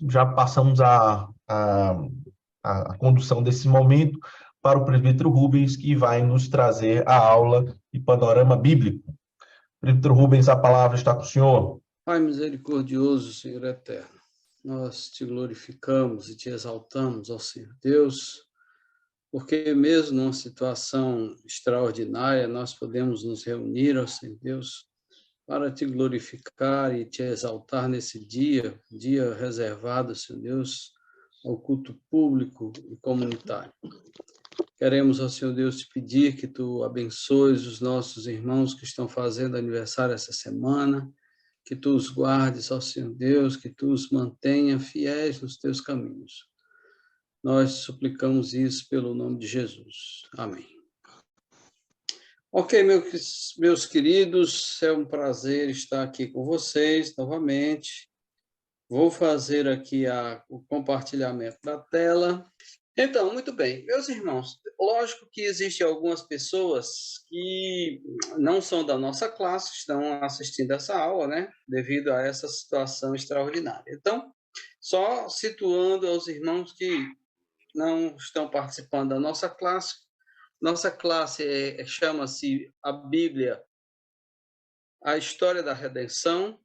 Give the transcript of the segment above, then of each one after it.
já passamos a condução desse momento para o presbítero Rubens, que vai nos trazer a aula e panorama bíblico. Presbítero Rubens, a palavra está com o senhor. Pai misericordioso, Senhor eterno, nós te glorificamos e te exaltamos, ó Senhor Deus, porque mesmo numa situação extraordinária, nós podemos nos reunir, ó Senhor Deus, para te glorificar e te exaltar nesse dia reservado, Senhor Deus, ao culto público e comunitário. Queremos, ó Senhor Deus, te pedir que tu abençoes os nossos irmãos que estão fazendo aniversário essa semana, que tu os guardes, ó Senhor Deus, que tu os mantenha fiéis nos teus caminhos. Nós suplicamos isso pelo nome de Jesus. Amém. Ok, meus queridos, é um prazer estar aqui com vocês novamente. Vou fazer aqui o compartilhamento da tela. Então, muito bem, meus irmãos, lógico que existem algumas pessoas que não são da nossa classe, estão assistindo essa aula, né, devido a essa situação extraordinária. Então, só situando aos irmãos que não estão participando da nossa classe chama-se a Bíblia, a História da Redenção,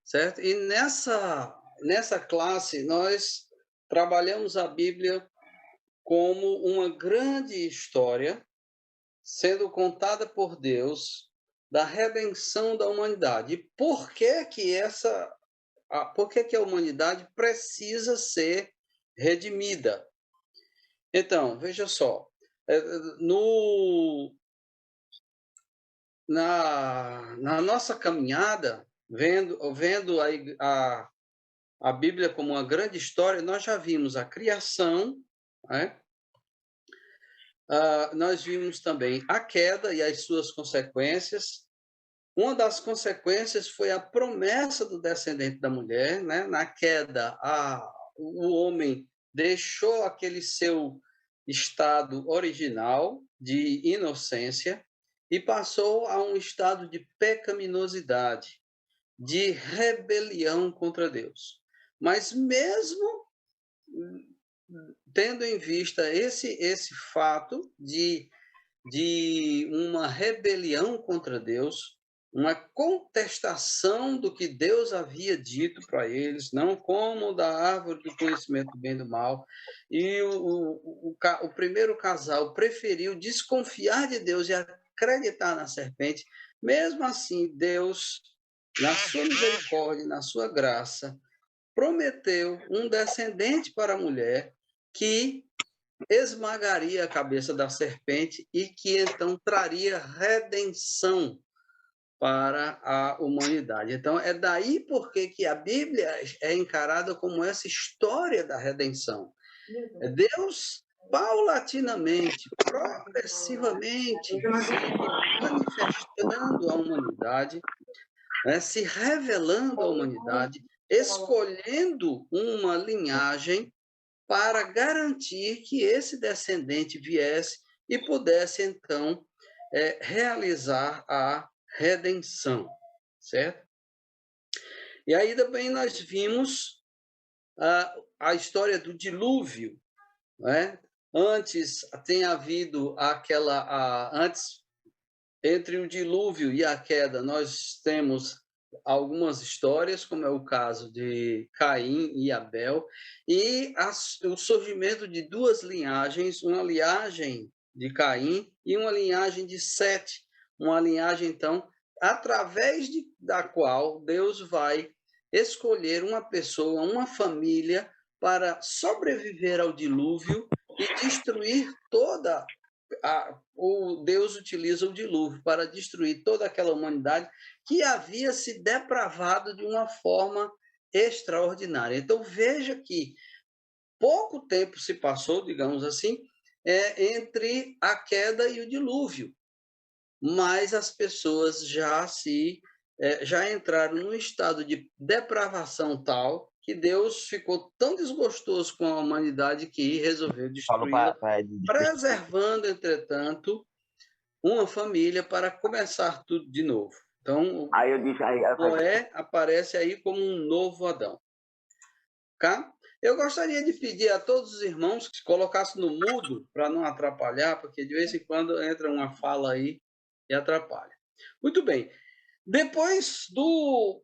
certo? E nessa classe nós trabalhamos a Bíblia como uma grande história sendo contada por Deus da redenção da humanidade. E por que que a humanidade precisa ser redimida? Então, veja só, na nossa caminhada, vendo a Bíblia como uma grande história, nós já vimos a criação, né? Nós vimos também a queda e as suas consequências. Uma das consequências foi a promessa do descendente da mulher, né? Na queda, o homem deixou aquele seu estado original de inocência e passou a um estado de pecaminosidade, de rebelião contra Deus. Mas mesmo tendo em vista esse fato de uma rebelião contra Deus, uma contestação do que Deus havia dito para eles, não como da árvore do conhecimento do bem e do mal, e o primeiro casal preferiu desconfiar de Deus e acreditar na serpente. Mesmo assim, Deus, na sua misericórdia, na sua graça, prometeu um descendente para a mulher que esmagaria a cabeça da serpente e que então traria redenção para a humanidade. Então, é daí porque que a Bíblia é encarada como essa história da redenção. É Deus paulatinamente, progressivamente, se manifestando à humanidade, né, se revelando à humanidade, escolhendo uma linhagem para garantir que esse descendente viesse e pudesse, então, realizar a redenção, certo? E aí também nós vimos a história do dilúvio, né? Antes tem havido antes, entre o dilúvio e a queda, nós temos algumas histórias, como é o caso de Caim e Abel, e o surgimento de duas linhagens, uma linhagem de Caim e uma linhagem de Sete, uma linhagem, então, através da qual Deus vai escolher uma pessoa, uma família, para sobreviver ao dilúvio e destruir Deus utiliza o dilúvio para destruir toda aquela humanidade que havia se depravado de uma forma extraordinária. Então, veja que pouco tempo se passou, digamos assim, entre a queda e o dilúvio, mas as pessoas já entraram num estado de depravação tal que Deus ficou tão desgostoso com a humanidade que resolveu destruí-la, preservando, entretanto, uma família para começar tudo de novo. Então, Noé aparece aí como um novo Adão. Tá? Eu gostaria de pedir a todos os irmãos que se colocassem no mudo para não atrapalhar, porque de vez em quando entra uma fala aí e atrapalha. Muito bem. Depois do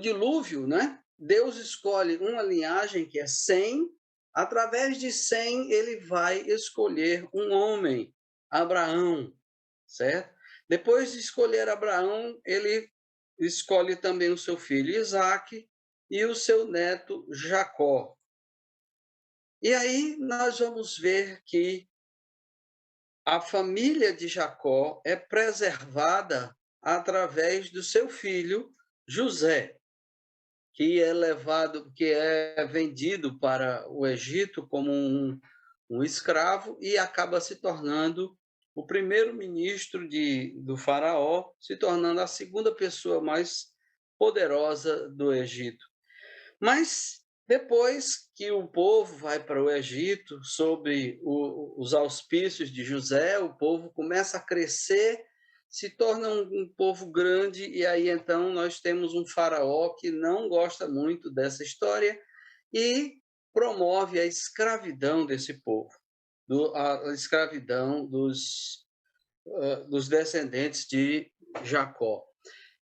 dilúvio, né? Deus escolhe uma linhagem que é Sem. Através de Sem, ele vai escolher um homem, Abraão, certo? Depois de escolher Abraão, ele escolhe também o seu filho Isaque e o seu neto Jacó. E aí nós vamos ver que a família de Jacó é preservada através do seu filho José, que é levado, que é vendido para o Egito como um escravo e acaba se tornando o primeiro-ministro do faraó, se tornando a segunda pessoa mais poderosa do Egito. Mas depois que o povo vai para o Egito, sob os auspícios de José, o povo começa a crescer, se torna um povo grande, e aí então nós temos um faraó que não gosta muito dessa história e promove a escravidão desse povo, a escravidão dos descendentes de Jacó.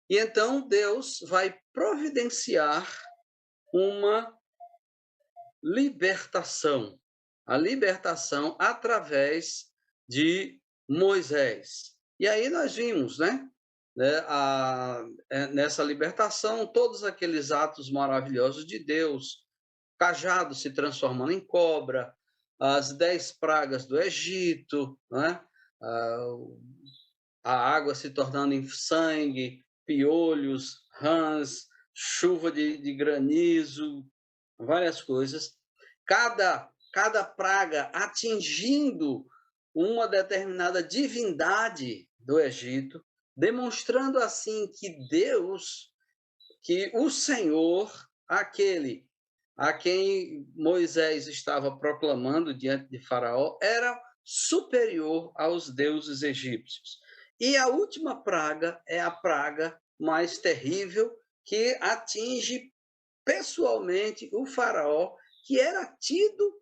E então Deus vai providenciar uma libertação, a libertação através de Moisés. E aí nós vimos, né, nessa libertação, todos aqueles atos maravilhosos de Deus, cajado se transformando em cobra, as 10 pragas do Egito, né, a água se tornando em sangue, piolhos, rãs, chuva de granizo, várias coisas. Cada praga atingindo uma determinada divindade do Egito, demonstrando assim que Deus, que o Senhor, aquele a quem Moisés estava proclamando diante de Faraó, era superior aos deuses egípcios. E a última praga é a praga mais terrível, que atinge pessoalmente o faraó, que era tido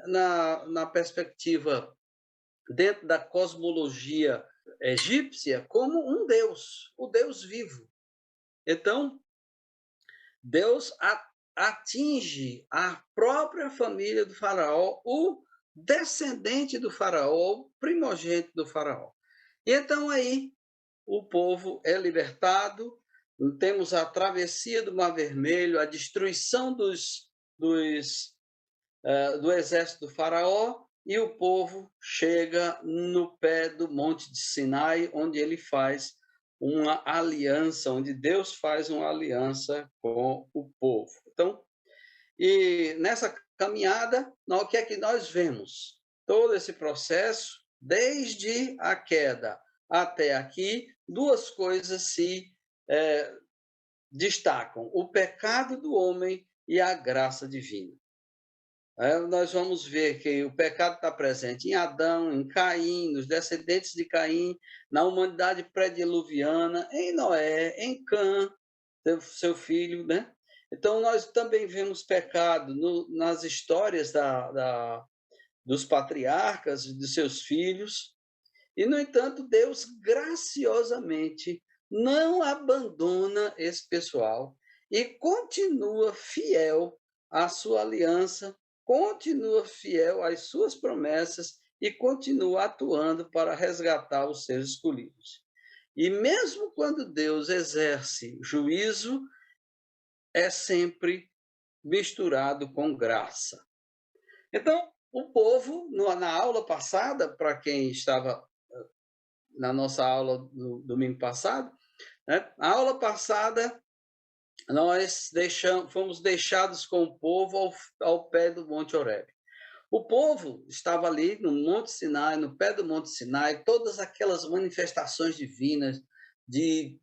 na perspectiva, dentro da cosmologia egípcia, como um deus, o deus vivo. Então, Deus atinge a própria família do faraó, o descendente do faraó, o primogênito do faraó. E então aí o povo é libertado, temos a travessia do Mar Vermelho, a destruição do exército do faraó, e o povo chega no pé do Monte de Sinai, onde ele faz uma aliança, onde Deus faz uma aliança com o povo. Então, e nessa caminhada, o que é que nós vemos? Todo esse processo, desde a queda até aqui, duas coisas se destacam: o pecado do homem e a graça divina. Nós vamos ver que o pecado está presente em Adão, em Caim, nos descendentes de Caim, na humanidade pré-diluviana, em Noé, em Cã, seu filho, né? Então, nós também vemos pecado nas histórias dos patriarcas, de seus filhos, e, no entanto, Deus graciosamente não abandona esse pessoal e continua fiel à sua aliança, continua fiel às suas promessas e continua atuando para resgatar os seus escolhidos. E mesmo quando Deus exerce juízo, é sempre misturado com graça. Então, o povo, na aula passada, para quem estava na nossa aula do domingo passado, né? A aula passada, nós fomos deixados com o povo ao pé do Monte Horebe. O povo estava ali no Monte Sinai, no pé do Monte Sinai, todas aquelas manifestações divinas de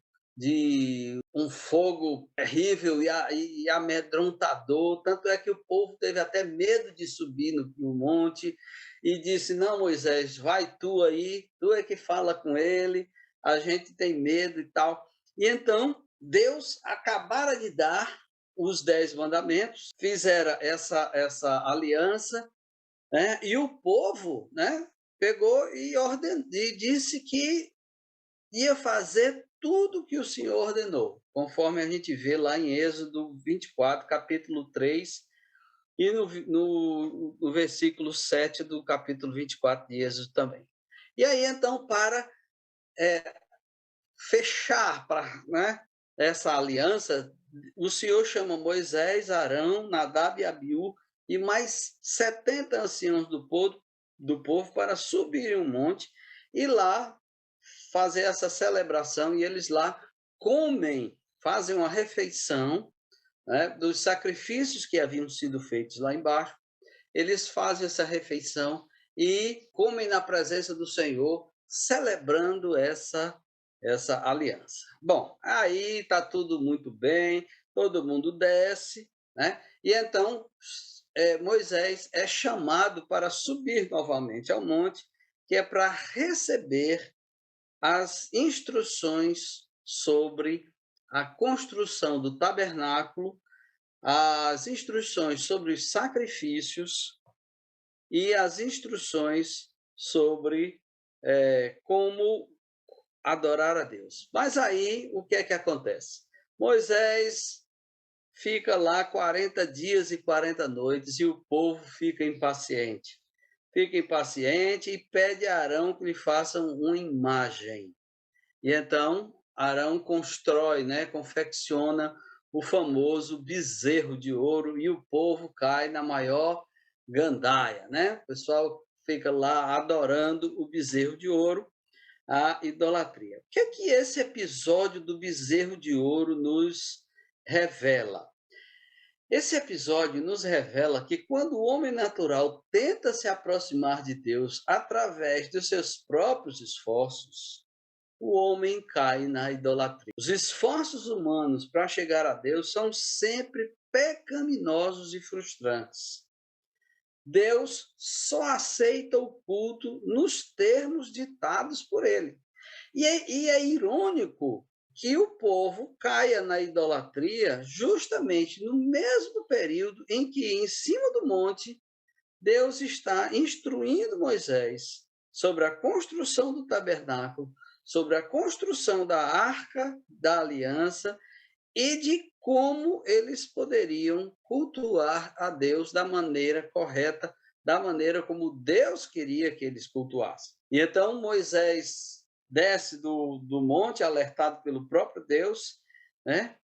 um fogo terrível e amedrontador, tanto é que o povo teve até medo de subir no monte e disse: não, Moisés, vai tu aí, tu é que fala com ele, a gente tem medo e tal. E então Deus acabara de dar os 10 mandamentos, fizeram essa aliança, né? E o povo, né, pegou e disse que ia fazer tudo que o Senhor ordenou, conforme a gente vê lá em Êxodo 24, capítulo 3, e no versículo 7 do capítulo 24 de Êxodo também. E aí, então, para fechar né, essa aliança, o Senhor chama Moisés, Arão, Nadab e Abiú e mais 70 anciãos do povo para subirem um monte e lá fazer essa celebração, e eles lá comem, fazem uma refeição, né, dos sacrifícios que haviam sido feitos lá embaixo. Eles fazem essa refeição e comem na presença do Senhor, celebrando essa aliança. Bom, aí está tudo muito bem, todo mundo desce, né? E então Moisés é chamado para subir novamente ao monte, que é para receber as instruções sobre a construção do tabernáculo, as instruções sobre os sacrifícios e as instruções sobre como adorar a Deus. Mas aí, o que é que acontece? Moisés fica lá 40 dias e 40 noites e o povo fica impaciente. Fica impaciente e pede a Arão que lhe façam uma imagem. E então Arão constrói, né, confecciona o famoso bezerro de ouro e o povo cai na maior gandaia, né? O pessoal fica lá adorando o bezerro de ouro, a idolatria. O que é que esse episódio do bezerro de ouro nos revela? Esse episódio nos revela que quando o homem natural tenta se aproximar de Deus através dos seus próprios esforços, o homem cai na idolatria. Os esforços humanos para chegar a Deus são sempre pecaminosos e frustrantes. Deus só aceita o culto nos termos ditados por ele. E é irônico que o povo caia na idolatria justamente no mesmo período em que, em cima do monte, Deus está instruindo Moisés sobre a construção do tabernáculo, sobre a construção da arca da aliança e de como eles poderiam cultuar a Deus da maneira correta, da maneira como Deus queria que eles cultuassem. E então Moisés desce do monte, alertado pelo próprio Deus, né?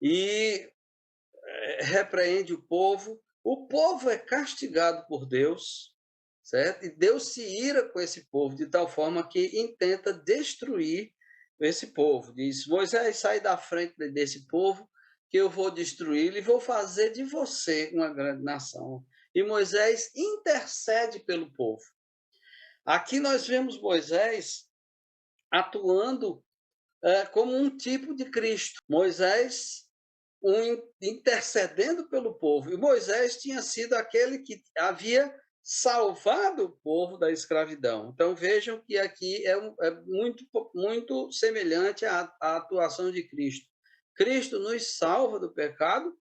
E repreende o povo. O povo é castigado por Deus, certo? E Deus se ira com esse povo de tal forma que intenta destruir esse povo. Diz: Moisés, sai da frente desse povo, que eu vou destruí-lo e vou fazer de você uma grande nação. E Moisés intercede pelo povo. Aqui nós vemos Moisés atuando como um tipo de Cristo. Moisés intercedendo pelo povo. E Moisés tinha sido aquele que havia salvado o povo da escravidão. Então vejam que aqui é muito semelhante à atuação de Cristo. Cristo nos salva do pecado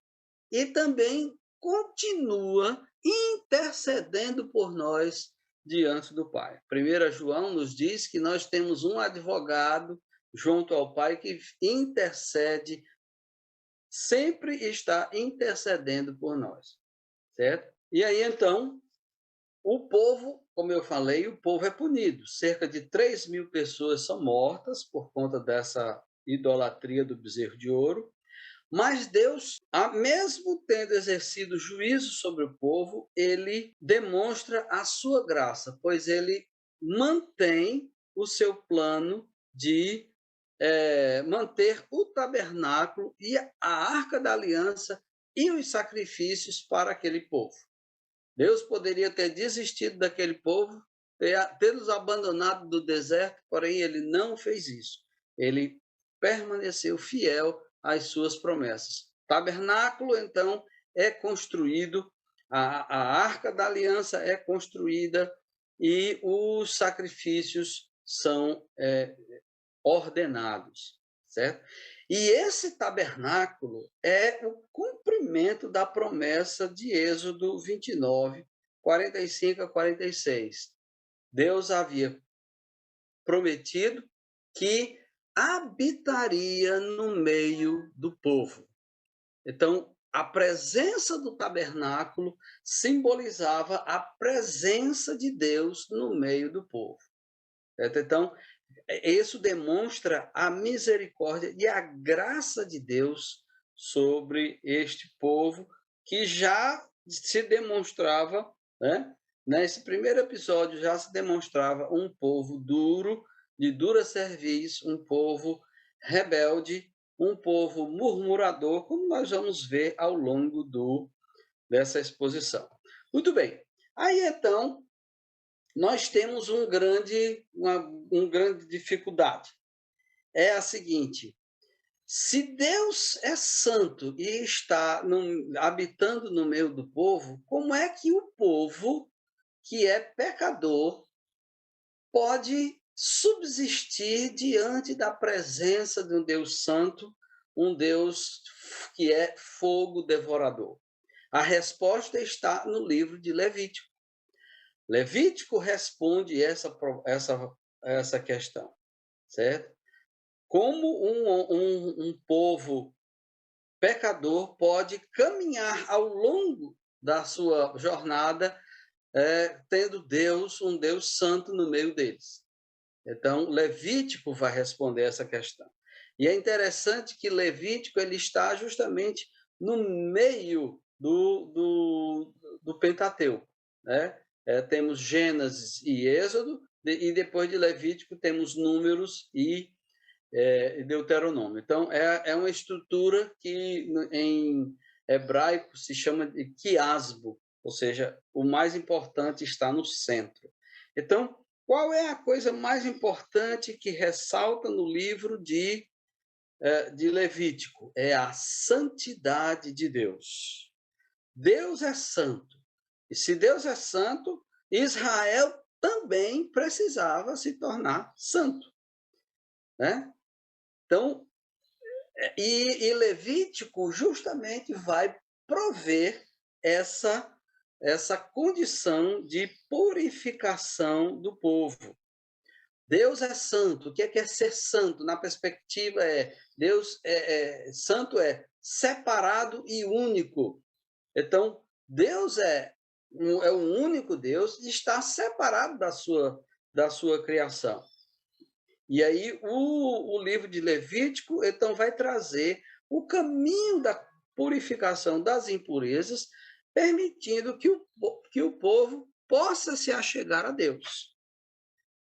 e também continua intercedendo por nós diante do Pai. 1 João nos diz que nós temos um advogado junto ao Pai que intercede, sempre está intercedendo por nós, certo? E aí, então, o povo, como eu falei, o povo é punido. Cerca de 3.000 pessoas são mortas por conta dessa idolatria do bezerro de ouro. Mas Deus, mesmo tendo exercido juízo sobre o povo, ele demonstra a sua graça, pois ele mantém o seu plano de manter o tabernáculo e a arca da aliança e os sacrifícios para aquele povo. Deus poderia ter desistido daquele povo, tê-los abandonado do deserto, porém ele não fez isso. Ele permaneceu fiel às suas promessas. O tabernáculo, então, é construído, a arca da aliança é construída e os sacrifícios são ordenados, certo? E esse tabernáculo é o cumprimento da promessa de Êxodo 29, 45 a 46. Deus havia prometido que habitaria no meio do povo. Então, a presença do tabernáculo simbolizava a presença de Deus no meio do povo. Então, isso demonstra a misericórdia e a graça de Deus sobre este povo que já se demonstrava, né? Nesse primeiro episódio já se demonstrava um povo duro, de dura cerviz, um povo rebelde, um povo murmurador, como nós vamos ver ao longo dessa exposição. Muito bem. Aí então nós temos uma grande dificuldade. É a seguinte: se Deus é santo e está habitando no meio do povo, como é que o povo, que é pecador, pode subsistir diante da presença de um Deus santo, um Deus que é fogo devorador? A resposta está no livro de Levítico. Levítico responde essa questão, certo? Como um povo pecador pode caminhar ao longo da sua jornada tendo Deus, um Deus santo no meio deles? Então, Levítico vai responder essa questão. E é interessante que Levítico ele está justamente no meio do Pentateuco, né? Temos Gênesis e Êxodo, e depois de Levítico temos Números e Deuteronômio. Então, é uma estrutura que em hebraico se chama de quiasbo, ou seja, o mais importante está no centro. Então, qual é a coisa mais importante que ressalta no livro de Levítico? É a santidade de Deus. Deus é santo. E se Deus é santo, Israel também precisava se tornar santo, né? Então, e Levítico justamente vai prover essa condição de purificação do povo. Deus é santo. O que é ser santo? Na perspectiva Deus santo é separado e único. Então, Deus é o único Deus e está separado da sua criação. E aí o livro de Levítico, então, vai trazer o caminho da purificação das impurezas, permitindo que o povo possa se achegar a Deus.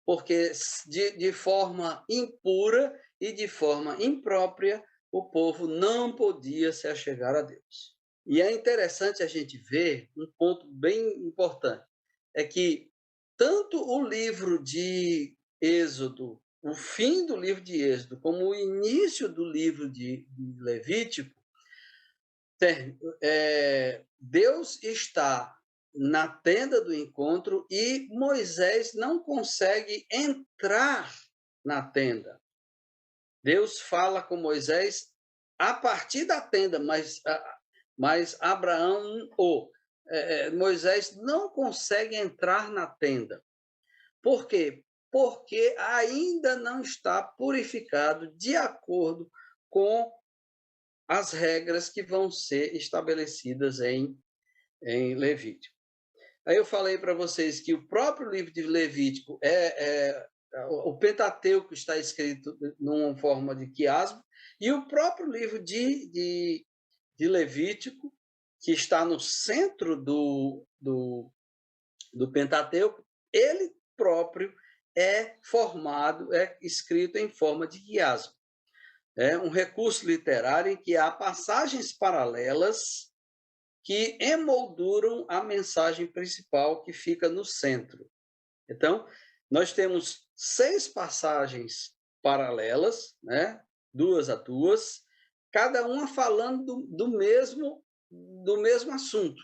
Porque de forma impura e de forma imprópria, o povo não podia se achegar a Deus. E é interessante a gente ver um ponto bem importante, é que tanto o livro de Êxodo, o fim do livro de Êxodo, como o início do livro de Levítico, Deus está na tenda do encontro e Moisés não consegue entrar na tenda. Deus fala com Moisés a partir da tenda, mas Moisés não consegue entrar na tenda. Por quê? Porque ainda não está purificado de acordo com as regras que vão ser estabelecidas em Levítico. Aí eu falei para vocês que o próprio livro de Levítico o Pentateuco está escrito numa forma de quiasmo, e o próprio livro de Levítico, que está no centro do Pentateuco, ele próprio é escrito em forma de quiasmo. É um recurso literário em que há passagens paralelas que emolduram a mensagem principal que fica no centro. Então, nós temos 6 passagens paralelas, né? 2 a 2, cada uma falando do mesmo assunto.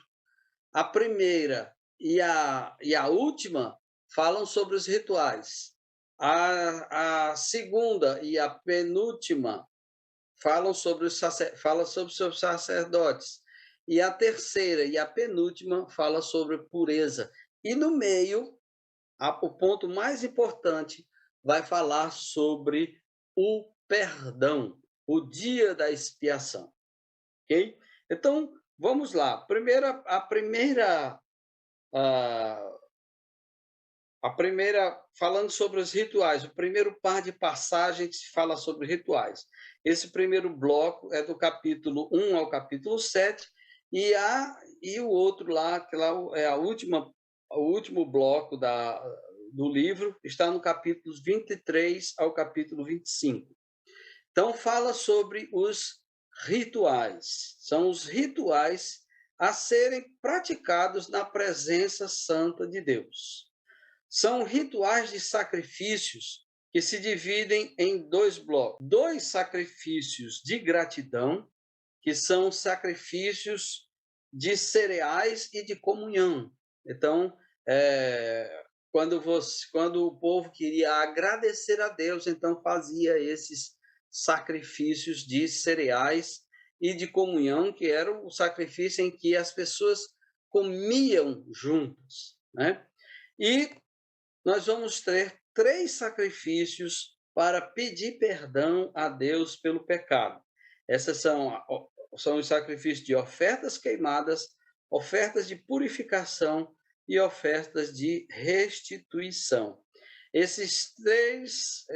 A primeira e a última falam sobre os rituais. A segunda e a penúltima fala sobre os sacerdotes. E a terceira e a penúltima fala sobre pureza. E no meio, o ponto mais importante vai falar sobre o perdão, o dia da expiação. Ok? Então, vamos lá. A primeira, falando sobre os rituais, o primeiro par de passagem que se fala sobre rituais. Esse primeiro bloco é do capítulo 1 ao capítulo 7, e o outro lá, que lá é o último bloco do livro, está no capítulo 23 ao capítulo 25. Então, fala sobre os rituais. São os rituais a serem praticados na presença santa de Deus. São rituais de sacrifícios que se dividem em dois blocos. 2 sacrifícios de gratidão, que são sacrifícios de cereais e de comunhão. Então, quando o povo queria agradecer a Deus, então fazia esses sacrifícios de cereais e de comunhão, que era o sacrifício em que as pessoas comiam juntas, né? E nós vamos ter 3 sacrifícios para pedir perdão a Deus pelo pecado. Essas são os sacrifícios de ofertas queimadas, ofertas de purificação e ofertas de restituição. Esses 3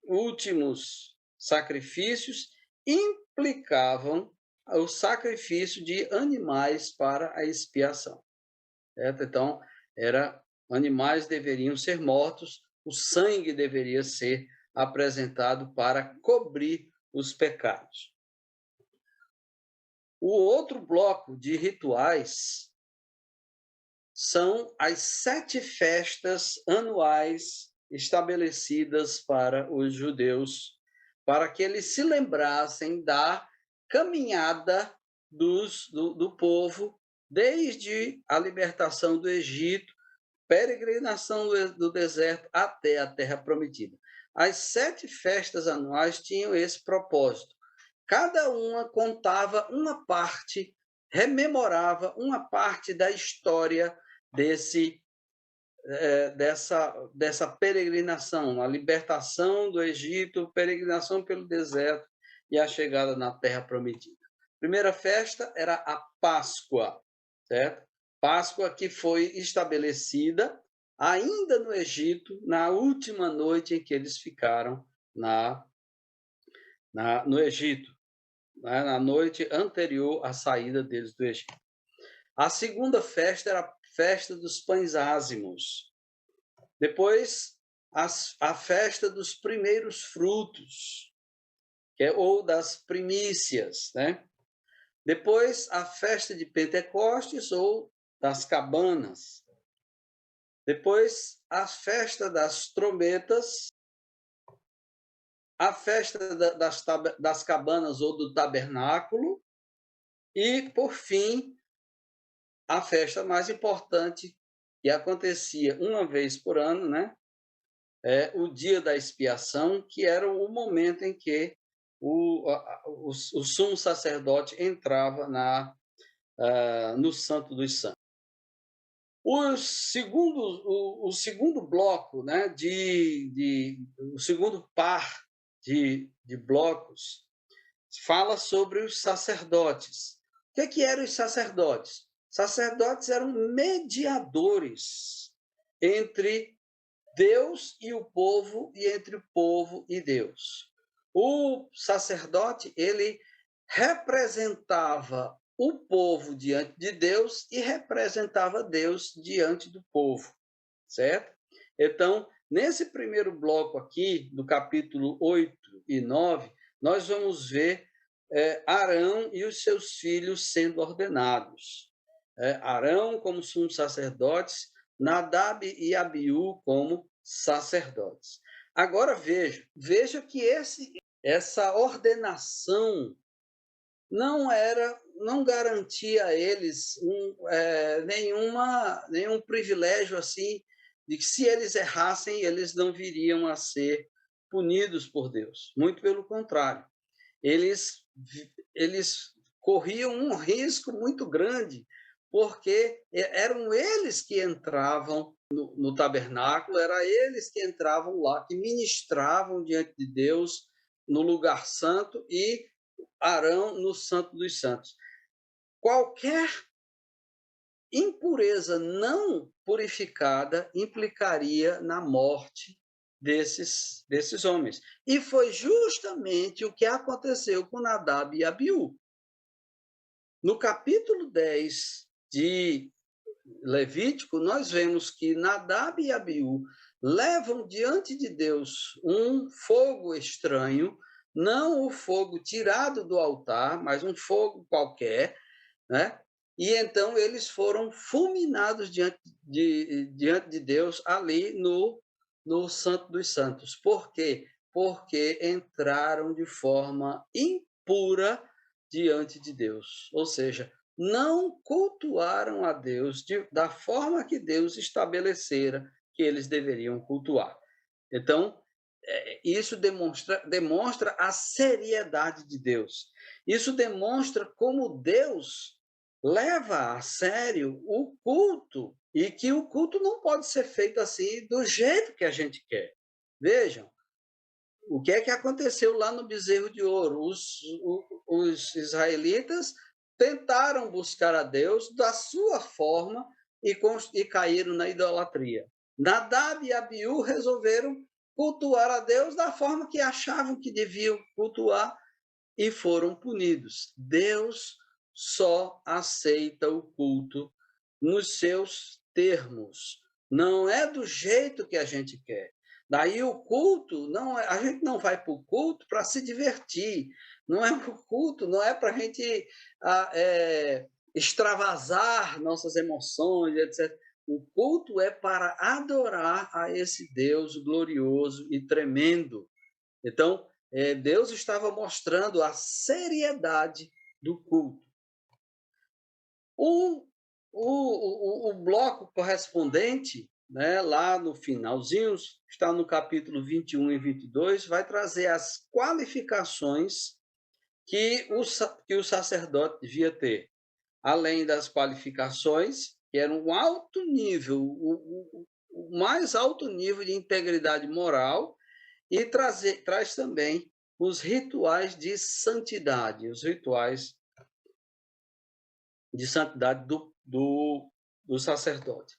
últimos sacrifícios implicavam o sacrifício de animais para a expiação. Certo? Então, animais deveriam ser mortos, o sangue deveria ser apresentado para cobrir os pecados. O outro bloco de rituais são as 7 festas anuais estabelecidas para os judeus, para que eles se lembrassem da caminhada do povo desde a libertação do Egito, peregrinação do deserto até a terra prometida. As 7 festas anuais tinham esse propósito. Cada uma contava uma parte, rememorava uma parte da história dessa peregrinação, a libertação do Egito, peregrinação pelo deserto e a chegada na terra prometida. A primeira festa era a Páscoa, certo? Páscoa que foi estabelecida ainda no Egito, na última noite em que eles ficaram no Egito, né? Na noite anterior à saída deles do Egito. A segunda festa era a festa dos pães ázimos. Depois, a festa dos primeiros frutos, ou das primícias, né? Depois, a festa de Pentecostes ou das cabanas. Depois, a festa das trombetas, a festa das cabanas ou do tabernáculo e, por fim, a festa mais importante, que acontecia uma vez por ano, né? O dia da expiação, que era o momento em que o sumo sacerdote entrava no Santo dos Santos. O segundo bloco, né, o segundo par de blocos, fala sobre os sacerdotes. O que eram os sacerdotes? Sacerdotes eram mediadores entre Deus e o povo e entre o povo e Deus. O sacerdote, ele representava o povo diante de Deus e representava Deus diante do povo, certo? Então, nesse primeiro bloco aqui, do capítulo 8 e 9, nós vamos ver Arão e os seus filhos sendo ordenados. Arão como sumo sacerdotes, Nadab e Abiú como sacerdotes. Agora veja que essa ordenação não garantia a eles nenhum privilégio assim de que se eles errassem eles não viriam a ser punidos por Deus. Muito pelo contrário. eles corriam um risco muito grande, porque eram eles que entravam no tabernáculo, eram eles que entravam lá, que ministravam diante de Deus no lugar santo e Arão no Santo dos Santos. Qualquer impureza não purificada implicaria na morte desses homens. E foi justamente o que aconteceu com Nadab e Abiú. No capítulo 10 de Levítico, nós vemos que Nadab e Abiú levam diante de Deus um fogo estranho, não o fogo tirado do altar, mas um fogo qualquer, né? E então eles foram fulminados diante de Deus ali no Santo dos Santos. Por quê? Porque entraram de forma impura diante de Deus. Ou seja, não cultuaram a Deus da forma que Deus estabelecera que eles deveriam cultuar. Então, isso demonstra a seriedade de Deus. Isso demonstra como Deus leva a sério o culto e que o culto não pode ser feito assim do jeito que a gente quer. Vejam, o que é que aconteceu lá no bezerro de ouro? Os israelitas tentaram buscar a Deus da sua forma e caíram na idolatria. Nadab e Abiú resolveram cultuar a Deus da forma que achavam que deviam cultuar e foram punidos. Deus só aceita o culto nos seus termos. Não é do jeito que a gente quer. Daí o culto, a gente não vai para o culto para se divertir. Não é o culto, não é para a gente extravasar nossas emoções, etc. O culto é para adorar a esse Deus glorioso e tremendo. Então, Deus estava mostrando a seriedade do culto. O bloco correspondente, né, lá no finalzinho, está no capítulo 21 e 22, vai trazer as qualificações que o sacerdote devia ter. Além das qualificações, que eram um alto nível, o mais alto nível de integridade moral, e traz também os rituais de santidade, os rituais de santidade do sacerdote.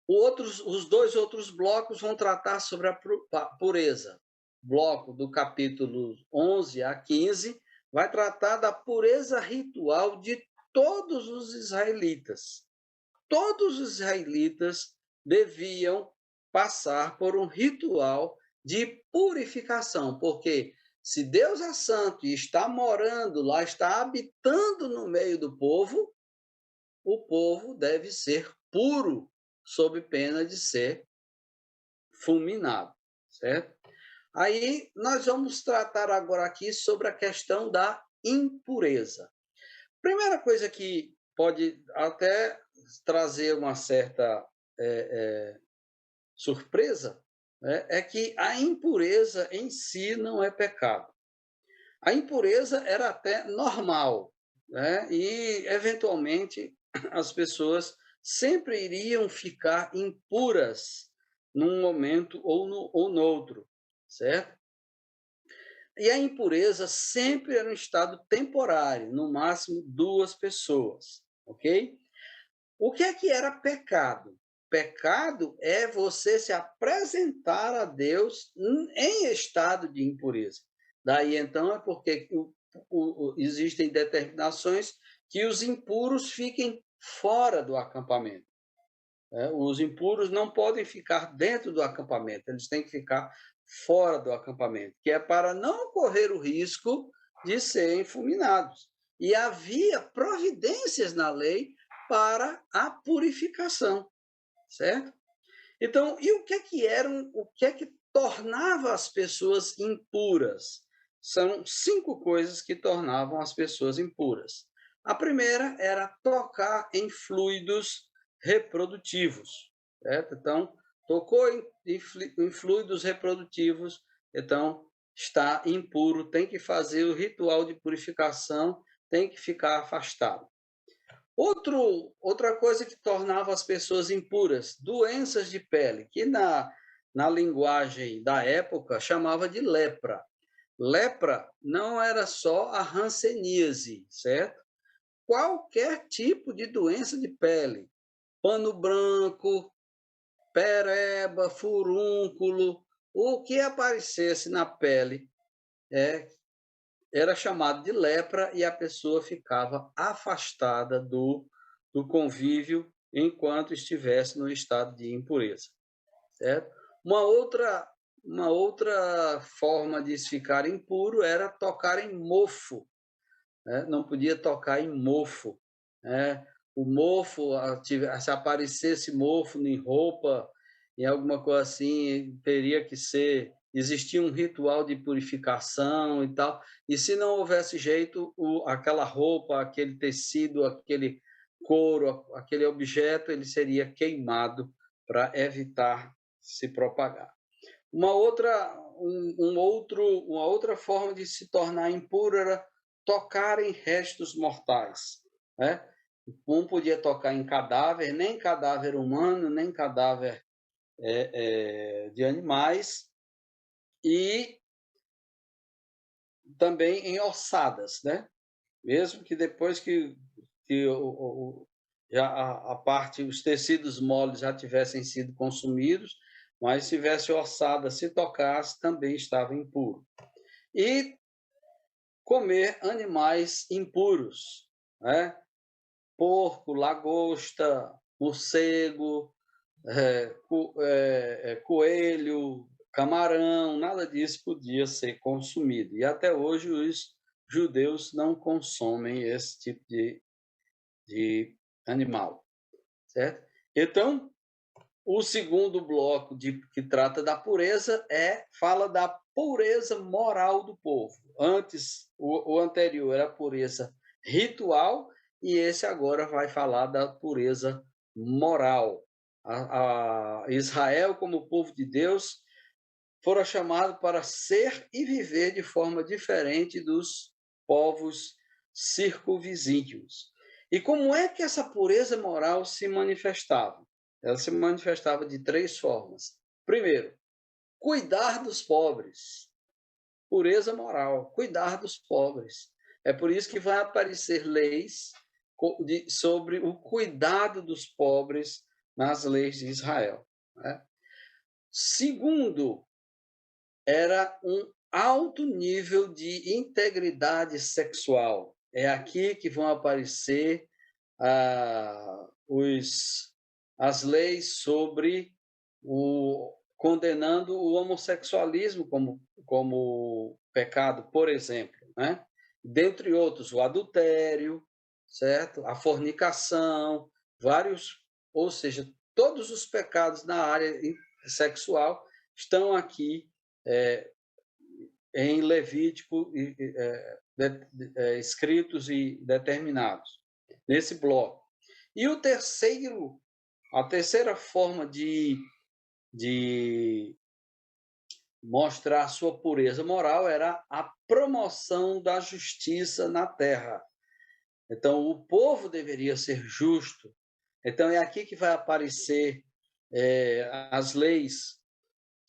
Os dois outros blocos vão tratar sobre a pureza. O bloco do capítulo 11 a 15 vai tratar da pureza ritual de todos os israelitas. Todos os israelitas deviam passar por um ritual de purificação, porque se Deus é santo e está morando lá, está habitando no meio do povo, o povo deve ser puro, sob pena de ser fulminado, certo? Aí nós vamos tratar agora aqui sobre a questão da impureza. Primeira coisa que pode até trazer uma certa surpresa, né, é que a impureza em si não é pecado. A impureza era até normal, né? E, eventualmente, as pessoas sempre iriam ficar impuras num momento ou no outro, certo? E a impureza sempre era um estado temporário, no máximo 2 pessoas, ok? O que é que era pecado? Pecado é você se apresentar a Deus em estado de impureza. Daí, então, é porque existem determinações que os impuros fiquem fora do acampamento. Os impuros não podem ficar dentro do acampamento, eles têm que ficar fora do acampamento, que é para não correr o risco de serem fulminados. E havia providências na lei para a purificação, certo? Então, e o que é que tornava as pessoas impuras? São 5 coisas que tornavam as pessoas impuras. A primeira era tocar em fluidos reprodutivos, certo? Então, tocou em fluidos reprodutivos, então está impuro, tem que fazer o ritual de purificação, tem que ficar afastado. Outra coisa que tornava as pessoas impuras, doenças de pele, que na linguagem da época chamava de lepra. Lepra não era só a hanseníase, certo? Qualquer tipo de doença de pele, pano branco, pereba, furúnculo, o que aparecesse na pele era chamado de lepra e a pessoa ficava afastada do convívio enquanto estivesse no estado de impureza, certo? Uma outra forma de se ficar impuro era tocar em mofo, né? Não podia tocar em mofo, né? O mofo, se aparecesse mofo em roupa, em alguma coisa assim, teria que existia um ritual de purificação e tal, e se não houvesse jeito, aquela roupa, aquele tecido, aquele couro, aquele objeto, ele seria queimado para evitar se propagar. Uma outra forma de se tornar impuro era tocar em restos mortais, né? Não podia tocar em cadáver, nem cadáver humano, nem cadáver de animais, e também em ossadas, né? Mesmo que depois que já os tecidos moles já tivessem sido consumidos, mas se tivesse ossada, se tocasse, também estava impuro. E comer animais impuros, né? Porco, lagosta, morcego, coelho, camarão, nada disso podia ser consumido. E até hoje os judeus não consomem esse tipo de animal, certo? Então, o segundo bloco que trata da pureza fala da pureza moral do povo. Antes, o anterior era a pureza ritual, e esse agora vai falar da pureza moral. A Israel, como povo de Deus, fora chamado para ser e viver de forma diferente dos povos circunvizinhos. E como é que essa pureza moral se manifestava? Ela se manifestava de 3 formas. Primeiro, cuidar dos pobres. Pureza moral, cuidar dos pobres. É por isso que vai aparecer leis sobre o cuidado dos pobres nas leis de Israel, né? Segundo, era um alto nível de integridade sexual. É aqui que vão aparecer as leis sobre condenando o homossexualismo como pecado, por exemplo, né? Dentre outros, o adultério, certo? A fornicação, ou seja, todos os pecados na área sexual estão aqui em Levítico escritos e determinados nesse bloco. E a terceira forma de mostrar a sua pureza moral era a promoção da justiça na terra. Então, o povo deveria ser justo. Então, é aqui que vai aparecer as leis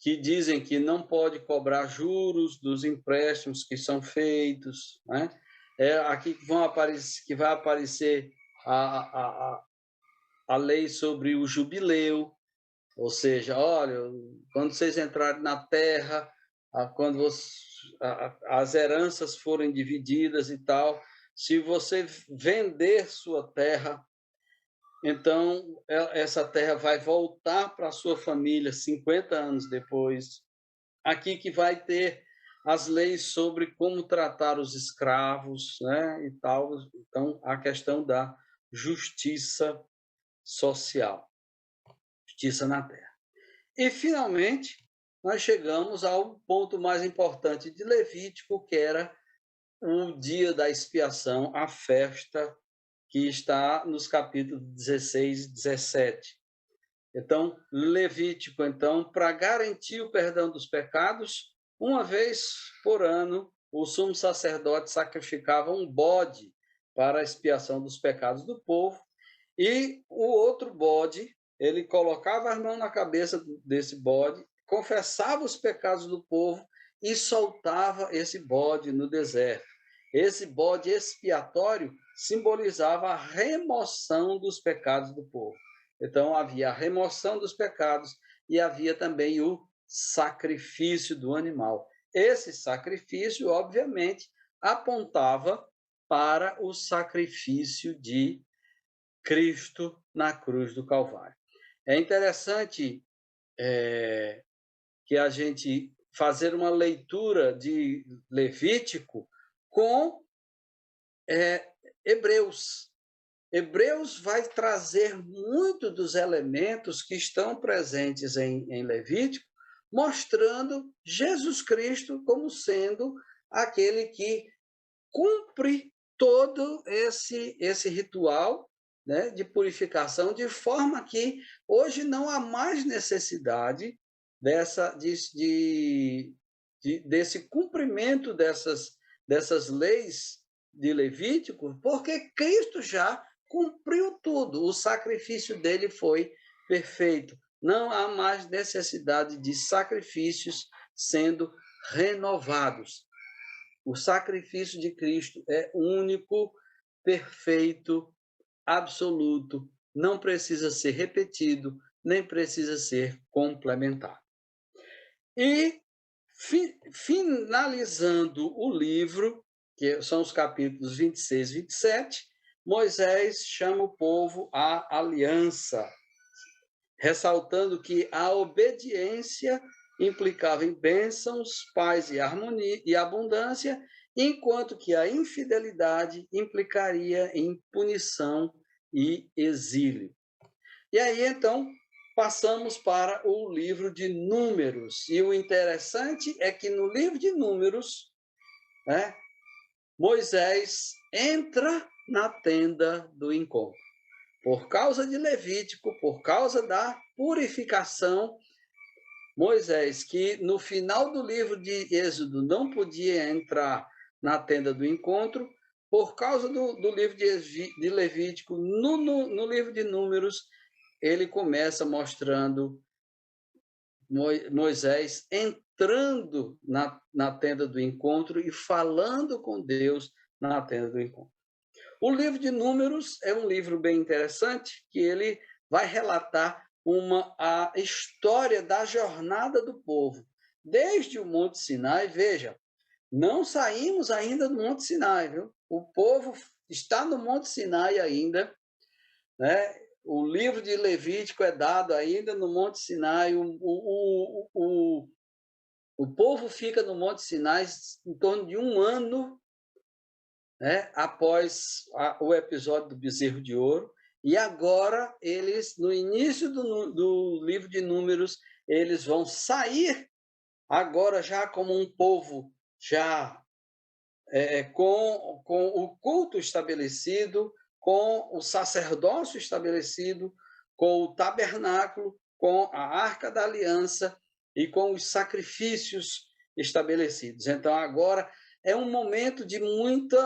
que dizem que não pode cobrar juros dos empréstimos que são feitos, né? É aqui que vai aparecer a lei sobre o jubileu, ou seja, olha, quando vocês entrarem na terra, quando as heranças forem divididas e tal, se você vender sua terra, então essa terra vai voltar para a sua família 50 anos depois. Aqui que vai ter as leis sobre como tratar os escravos, né, e tal. Então, a questão da justiça social, justiça na terra. E, finalmente, nós chegamos ao ponto mais importante de Levítico, que era o dia da expiação, a festa que está nos capítulos 16 e 17. Então, Levítico, para garantir o perdão dos pecados, Uma vez por ano, o sumo sacerdote sacrificava um bode para a expiação dos pecados do povo, e o outro bode, ele colocava as mãos na cabeça desse bode, confessava os pecados do povo e soltava esse bode no deserto. Esse bode expiatório simbolizava a remoção dos pecados do povo. Então, havia a remoção dos pecados e havia também o sacrifício do animal. Esse sacrifício, obviamente, apontava para o sacrifício de Cristo na cruz do Calvário. É interessante que a gente fazer uma leitura de Levítico com Hebreus. Hebreus vai trazer muito dos elementos que estão presentes em Levítico, mostrando Jesus Cristo como sendo aquele que cumpre todo esse ritual, né, de purificação, de forma que hoje não há mais necessidade desse cumprimento dessas leis de Levítico, porque Cristo já cumpriu tudo, o sacrifício dele foi perfeito. Não há mais necessidade de sacrifícios sendo renovados. O sacrifício de Cristo é único, perfeito, absoluto, não precisa ser repetido, nem precisa ser complementado. E, finalizando o livro, que são os capítulos 26 e 27, Moisés chama o povo à aliança, ressaltando que a obediência implicava em bênçãos, paz e harmonia e abundância, enquanto que a infidelidade implicaria em punição e exílio. E aí, então, passamos para o livro de Números. E o interessante é que no livro de Números, né, Moisés entra na tenda do encontro. Por causa de Levítico, por causa da purificação, Moisés, que no final do livro de Êxodo não podia entrar na tenda do encontro, por causa do livro de Levítico, no livro de Números, ele começa mostrando Moisés entrando na tenda do encontro e falando com Deus na tenda do encontro. O livro de Números é um livro bem interessante, que ele vai relatar a história da jornada do povo. Desde o Monte Sinai, veja, não saímos ainda do Monte Sinai, viu? O povo está no Monte Sinai ainda, né? O livro de Levítico é dado ainda no Monte Sinai. O povo fica no Monte Sinai em torno de um ano, né, após o episódio do bezerro de ouro. E agora, eles, no início do livro de Números, eles vão sair agora já como um povo já com o culto estabelecido, com o sacerdócio estabelecido, com o tabernáculo, com a arca da aliança e com os sacrifícios estabelecidos. Então, agora é um momento de muito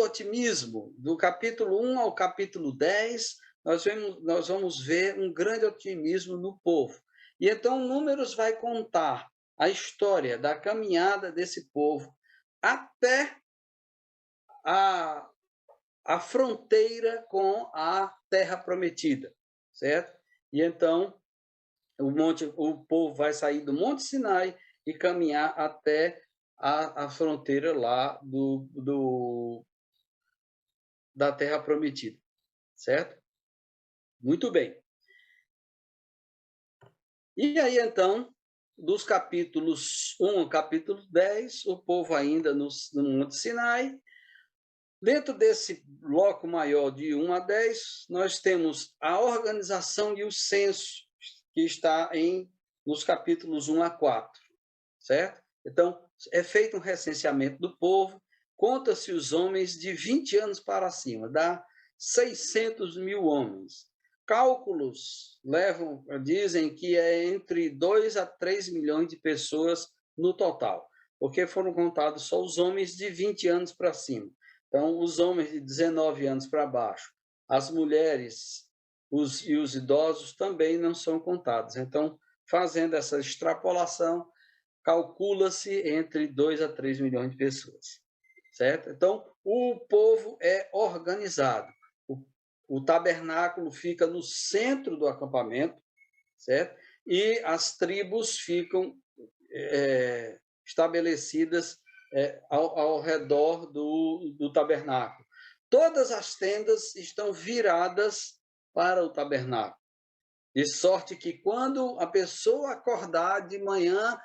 otimismo. Do capítulo 1 ao capítulo 10, nós vamos ver um grande otimismo no povo. E então, Números vai contar a história da caminhada desse povo até a fronteira com a terra prometida, certo? E então o povo vai sair do Monte Sinai e caminhar até a fronteira lá da terra prometida, certo? Muito bem. E aí, então, dos capítulos 1 ao capítulo 10, o povo ainda no Monte Sinai. Dentro desse bloco maior de 1 a 10, nós temos a organização e o censo, que está nos capítulos 1 a 4, certo? Então, é feito um recenseamento do povo, conta-se os homens de 20 anos para cima, dá 600 mil homens. Cálculos dizem que é entre 2 a 3 milhões de pessoas no total, porque foram contados só os homens de 20 anos para cima. Então, os homens de 19 anos para baixo, as mulheres e os idosos também não são contados. Então, fazendo essa extrapolação, calcula-se entre 2 a 3 milhões de pessoas, certo? Então, o povo é organizado. O tabernáculo fica no centro do acampamento, certo? E as tribos ficam estabelecidas ao redor do tabernáculo. Todas as tendas estão viradas para o tabernáculo, de sorte que quando a pessoa acordar de manhã,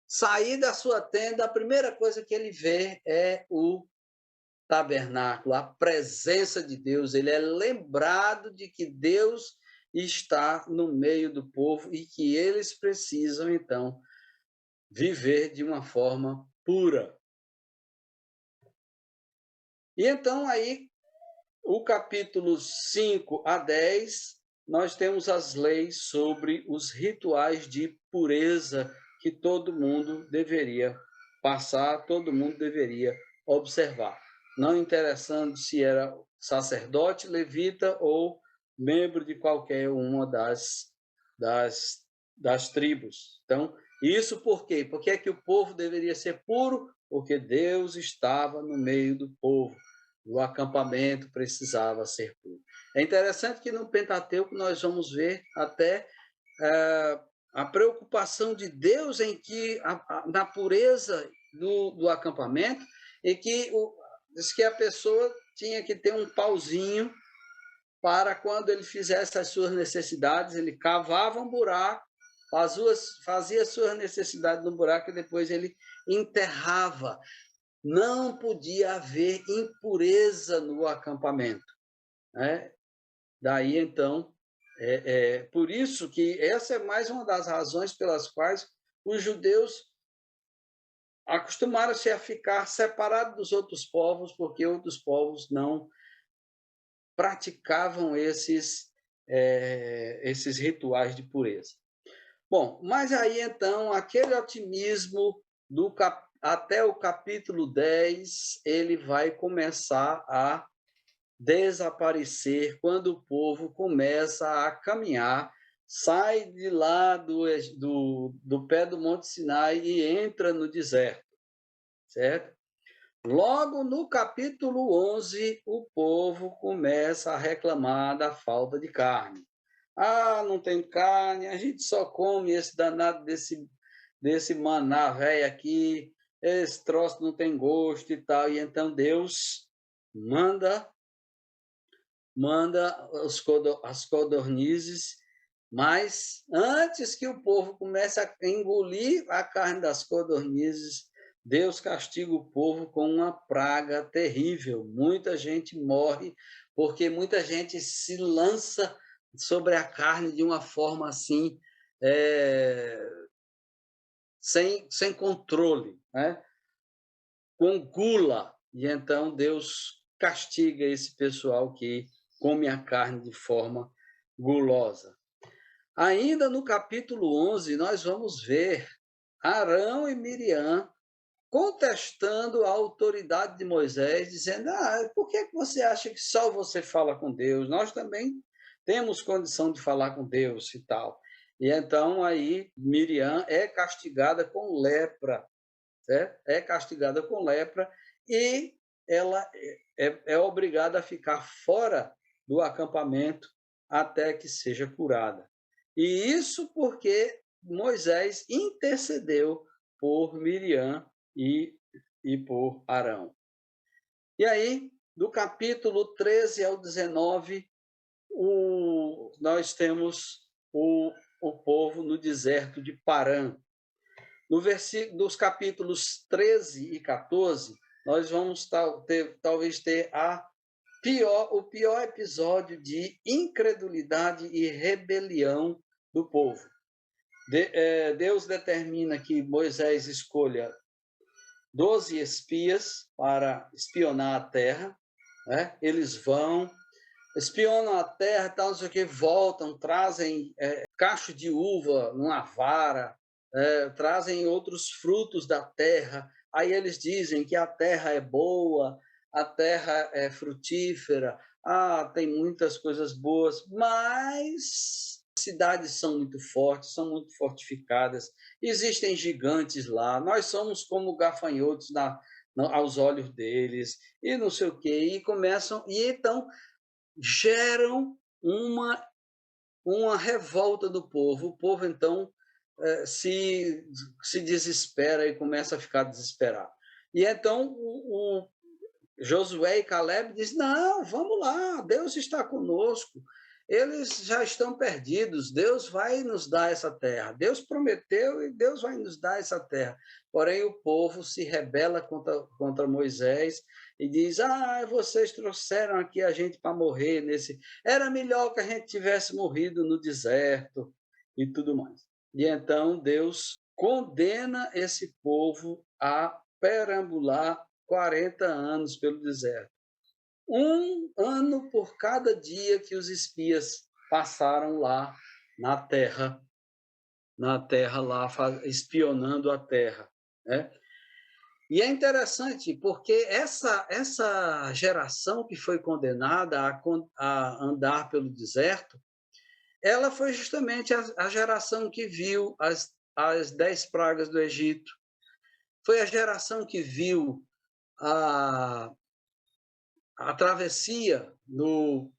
sair da sua tenda, a primeira coisa que ele vê é o tabernáculo, a presença de Deus. Ele é lembrado de que Deus está no meio do povo e que eles precisam, então, viver de uma forma pura. E então, aí, o capítulo 5 a 10, nós temos as leis sobre os rituais de pureza que todo mundo deveria passar, todo mundo deveria observar. Não interessando se era sacerdote, levita ou membro de qualquer uma das tribos. Então, isso por quê? Porque é que o povo deveria ser puro? Porque Deus estava no meio do povo. O acampamento precisava ser puro. É interessante que no Pentateuco nós vamos ver até a preocupação de Deus em que na pureza do acampamento, e que diz que a pessoa tinha que ter um pauzinho para quando ele fizesse as suas necessidades, ele cavava um buraco, fazia as suas necessidades no buraco e depois ele enterrava. Não podia haver impureza no acampamento, né? Daí, então, por isso que essa é mais uma das razões pelas quais os judeus acostumaram-se a ficar separados dos outros povos, porque outros povos não praticavam esses rituais de pureza. Bom, mas aí, então, aquele otimismo até o capítulo 10, ele vai começar a desaparecer quando o povo começa a caminhar, sai de lá do pé do Monte Sinai e entra no deserto, certo? Logo no capítulo 11, o povo começa a reclamar da falta de carne. Ah, não tem carne, a gente só come esse danado desse maná velho aqui, esse troço não tem gosto e tal. E então Deus manda as codornizes, mas antes que o povo comece a engolir a carne das codornizes, Deus castiga o povo com uma praga terrível. Muita gente morre porque muita gente se lança sobre a carne de uma forma assim, sem controle, né? Com gula. E então Deus castiga esse pessoal que come a carne de forma gulosa. Ainda no capítulo 11, nós vamos ver Arão e Miriam contestando a autoridade de Moisés, dizendo: por que você acha que só você fala com Deus? Nós também temos condição de falar com Deus e tal. E então aí Miriam é castigada com lepra, certo? É castigada com lepra e ela é obrigada a ficar fora do acampamento até que seja curada. E isso porque Moisés intercedeu por Miriam e por Arão. E aí, do capítulo 13 ao 19, nós temos o povo no deserto de Parã. Nos capítulos 13 e 14, nós vamos talvez ter o pior episódio de incredulidade e rebelião do povo. Deus determina que Moisés escolha 12 espias para espionar a terra, né? Eles vão, espionam a terra, tal, não sei o que, voltam, trazem cacho de uva numa vara, trazem outros frutos da terra. Aí eles dizem que a terra é boa, a terra é frutífera, tem muitas coisas boas, mas as cidades são muito fortes, são muito fortificadas, existem gigantes lá, nós somos como gafanhotos aos olhos deles, e não sei o quê, e então geram uma revolta do povo. O povo, então, se desespera e começa a ficar desesperado. E então o Josué e Caleb dizem: não, vamos lá, Deus está conosco, eles já estão perdidos, Deus vai nos dar essa terra, Deus prometeu e Deus vai nos dar essa terra. Porém, o povo se rebela contra Moisés e diz: vocês trouxeram aqui a gente para morrer era melhor que a gente tivesse morrido no deserto e tudo mais. E então Deus condena esse povo a perambular 40 anos pelo deserto. 1 ano por cada dia que os espias passaram lá na terra lá, espionando a terra, né? E é interessante porque essa geração que foi condenada a andar pelo deserto, ela foi justamente a geração que viu as 10 pragas do Egito, foi a geração que viu a travessia no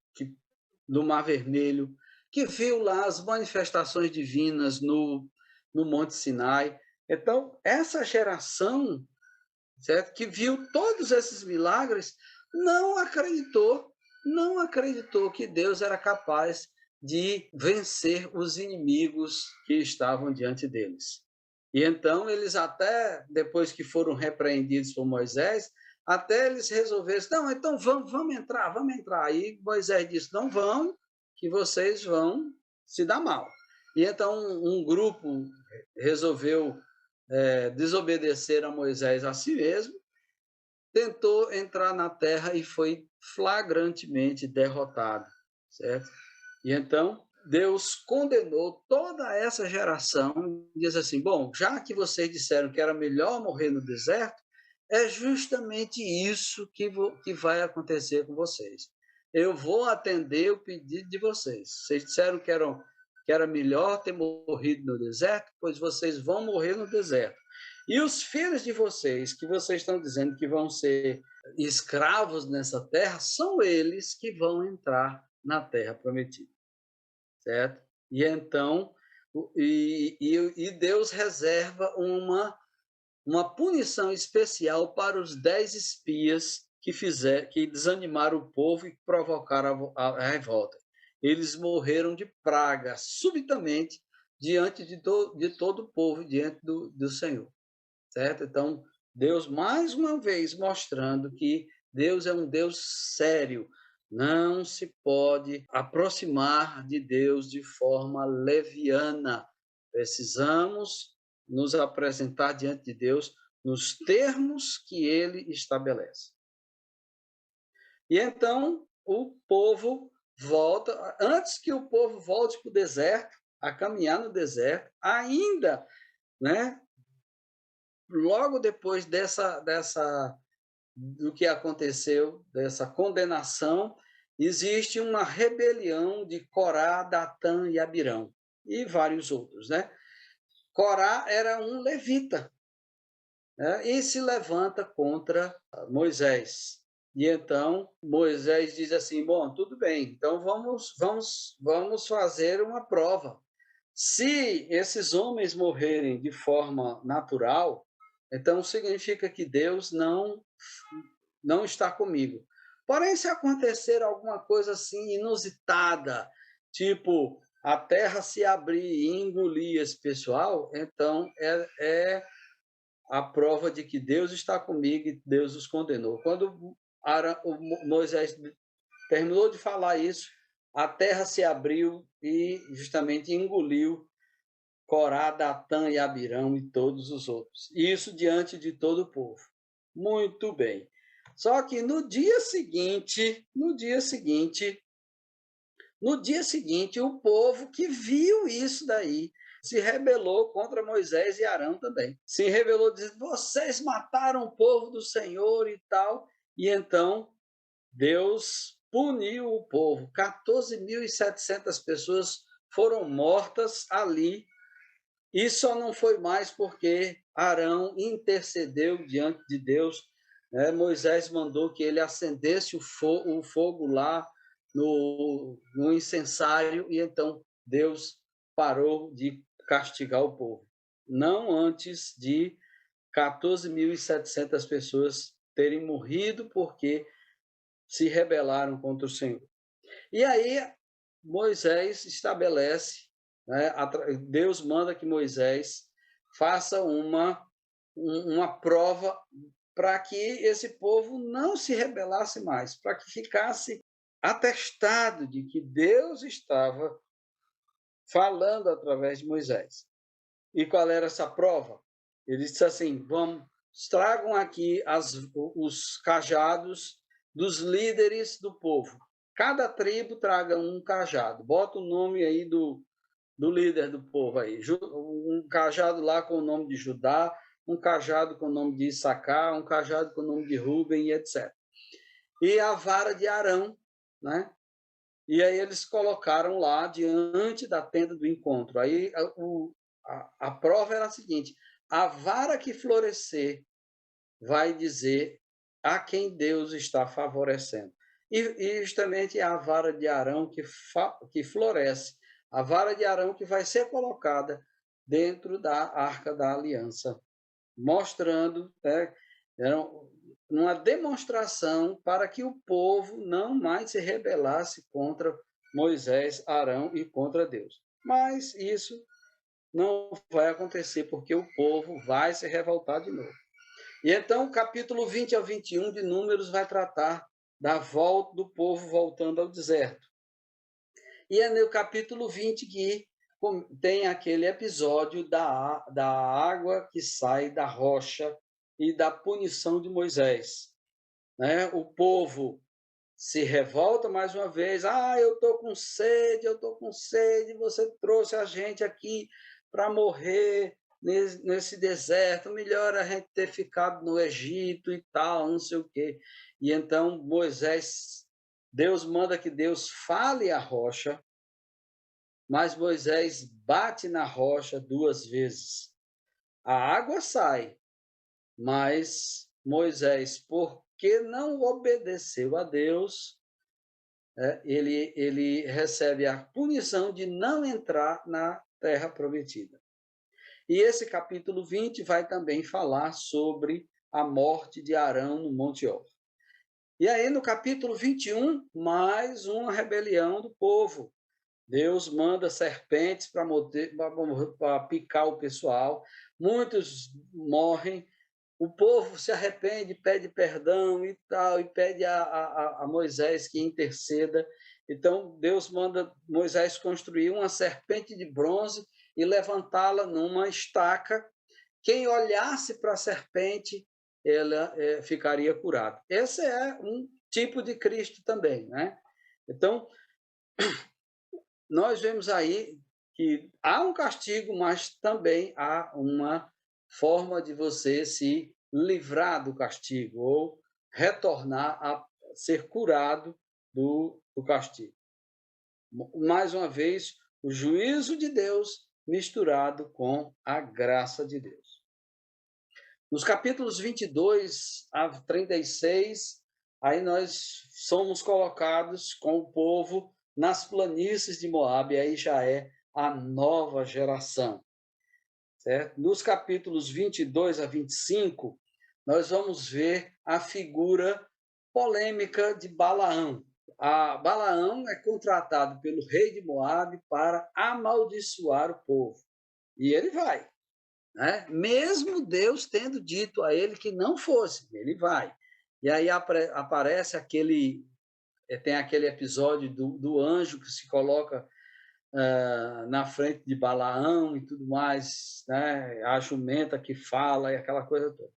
Mar Vermelho, que viu lá as manifestações divinas no Monte Sinai. Então, essa geração, certo, que viu todos esses milagres, não acreditou que Deus era capaz de vencer os inimigos que estavam diante deles. E então eles até, depois que foram repreendidos por Moisés, até eles resolveram: não, então vamos entrar. Aí Moisés disse: não vão, que vocês vão se dar mal. E então um grupo resolveu desobedecer a Moisés a si mesmo, tentou entrar na terra e foi flagrantemente derrotado, certo? E então Deus condenou toda essa geração, diz assim: bom, já que vocês disseram que era melhor morrer no deserto, é justamente isso que vai acontecer com vocês. Eu vou atender o pedido de vocês. Vocês disseram que era melhor ter morrido no deserto, pois vocês vão morrer no deserto. E os filhos de vocês, que vocês estão dizendo que vão ser escravos nessa terra, são eles que vão entrar na terra prometida, certo? E então, Deus reserva uma punição especial para os 10 espias que desanimaram o povo e provocaram a revolta. Eles morreram de praga subitamente diante de todo o povo, diante do Senhor, certo? Então, Deus mais uma vez mostrando que Deus é um Deus sério. Não se pode aproximar de Deus de forma leviana. Precisamos nos apresentar diante de Deus nos termos que ele estabelece. E então o povo volta, antes que o povo volte para o deserto, a caminhar no deserto, ainda, né? Logo depois do que aconteceu, dessa condenação, existe uma rebelião de Corá, Datã e Abirão, e vários outros, né? Corá era um levita, né? E se levanta contra Moisés. E então Moisés diz assim: bom, tudo bem, então vamos fazer uma prova. Se esses homens morrerem de forma natural, então significa que Deus não está comigo. Porém, se acontecer alguma coisa assim inusitada, tipo a terra se abrir e engolir esse pessoal, então é a prova de que Deus está comigo e Deus os condenou. Quando Moisés terminou de falar isso, a terra se abriu e justamente engoliu Corá, Datã e Abirão e todos os outros. Isso diante de todo o povo. Muito bem. Só que no dia seguinte, o povo que viu isso daí, se rebelou contra Moisés e Arão também. Se rebelou dizendo: vocês mataram o povo do Senhor e tal. E então Deus puniu o povo. 14.700 pessoas foram mortas ali. E só não foi mais porque Arão intercedeu diante de Deus. Né? Moisés mandou que ele acendesse o fogo lá no incensário, e então Deus parou de castigar o povo. Não antes de 14.700 pessoas terem morrido porque se rebelaram contra o Senhor. E aí Moisés estabelece, né, Deus manda que Moisés faça uma prova para que esse povo não se rebelasse mais, para que ficasse atestado de que Deus estava falando através de Moisés. E qual era essa prova? Ele disse assim: tragam aqui os cajados dos líderes do povo. Cada tribo traga um cajado. Bota o nome aí do líder do povo aí. Um cajado lá com o nome de Judá, um cajado com o nome de Issacar, um cajado com o nome de Ruben e etc. E a vara de Arão, né? E aí eles colocaram lá diante da tenda do encontro. Aí a prova era a seguinte: a vara que florescer vai dizer a quem Deus está favorecendo. E justamente é a vara de Arão que floresce, a vara de Arão que vai ser colocada dentro da Arca da Aliança, mostrando, né, uma demonstração para que o povo não mais se rebelasse contra Moisés, Arão e contra Deus. Mas isso não vai acontecer, porque o povo vai se revoltar de novo. E então, o capítulo 20 ao 21 de Números vai tratar da volta do povo voltando ao deserto. E é no capítulo 20 que tem aquele episódio da água que sai da rocha e da punição de Moisés. Né? O povo se revolta mais uma vez: eu estou com sede, você trouxe a gente aqui para morrer nesse deserto, melhor a gente ter ficado no Egito e tal, não sei o quê. E então Deus manda que Deus fale à rocha, mas Moisés bate na rocha 2 vezes. A água sai, mas Moisés, porque não obedeceu a Deus, ele recebe a punição de não entrar na terra prometida. E esse capítulo 20 vai também falar sobre a morte de Arão no Monte Hor. E aí, no capítulo 21, mais uma rebelião do povo. Deus manda serpentes para picar o pessoal. Muitos morrem. O povo se arrepende, pede perdão e tal, e pede a Moisés que interceda. Então, Deus manda Moisés construir uma serpente de bronze e levantá-la numa estaca. Quem olhasse para a serpente, ela ficaria curada. Esse é um tipo de Cristo também, né? Então, nós vemos aí que há um castigo, mas também há uma forma de você se livrar do castigo ou retornar a ser curado do castigo. Mais uma vez, o juízo de Deus misturado com a graça de Deus. Nos capítulos 22 a 36, aí nós somos colocados com o povo nas planícies de Moabe, aí já é a nova geração. Certo? Nos capítulos 22 a 25, nós vamos ver a figura polêmica de Balaão. Balaão é contratado pelo rei de Moabe para amaldiçoar o povo. E ele vai. Né? Mesmo Deus tendo dito a ele que não fosse, ele vai. E aí aparece tem aquele episódio do anjo que se coloca na frente de Balaão e tudo mais, né? A jumenta que fala e aquela coisa toda.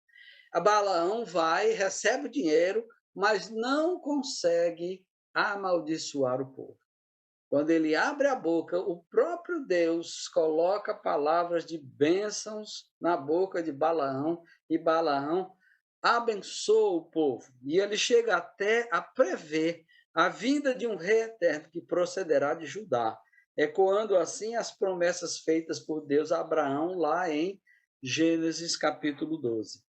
A Balaão vai, recebe o dinheiro, mas não consegue amaldiçoar o povo. quando ele abre a boca, o próprio Deus coloca palavras de bênçãos na boca de Balaão, e Balaão abençoa o povo. E ele chega até a prever a vinda de um rei eterno que procederá de Judá, ecoando assim as promessas feitas por Deus a Abraão lá em Gênesis capítulo 12.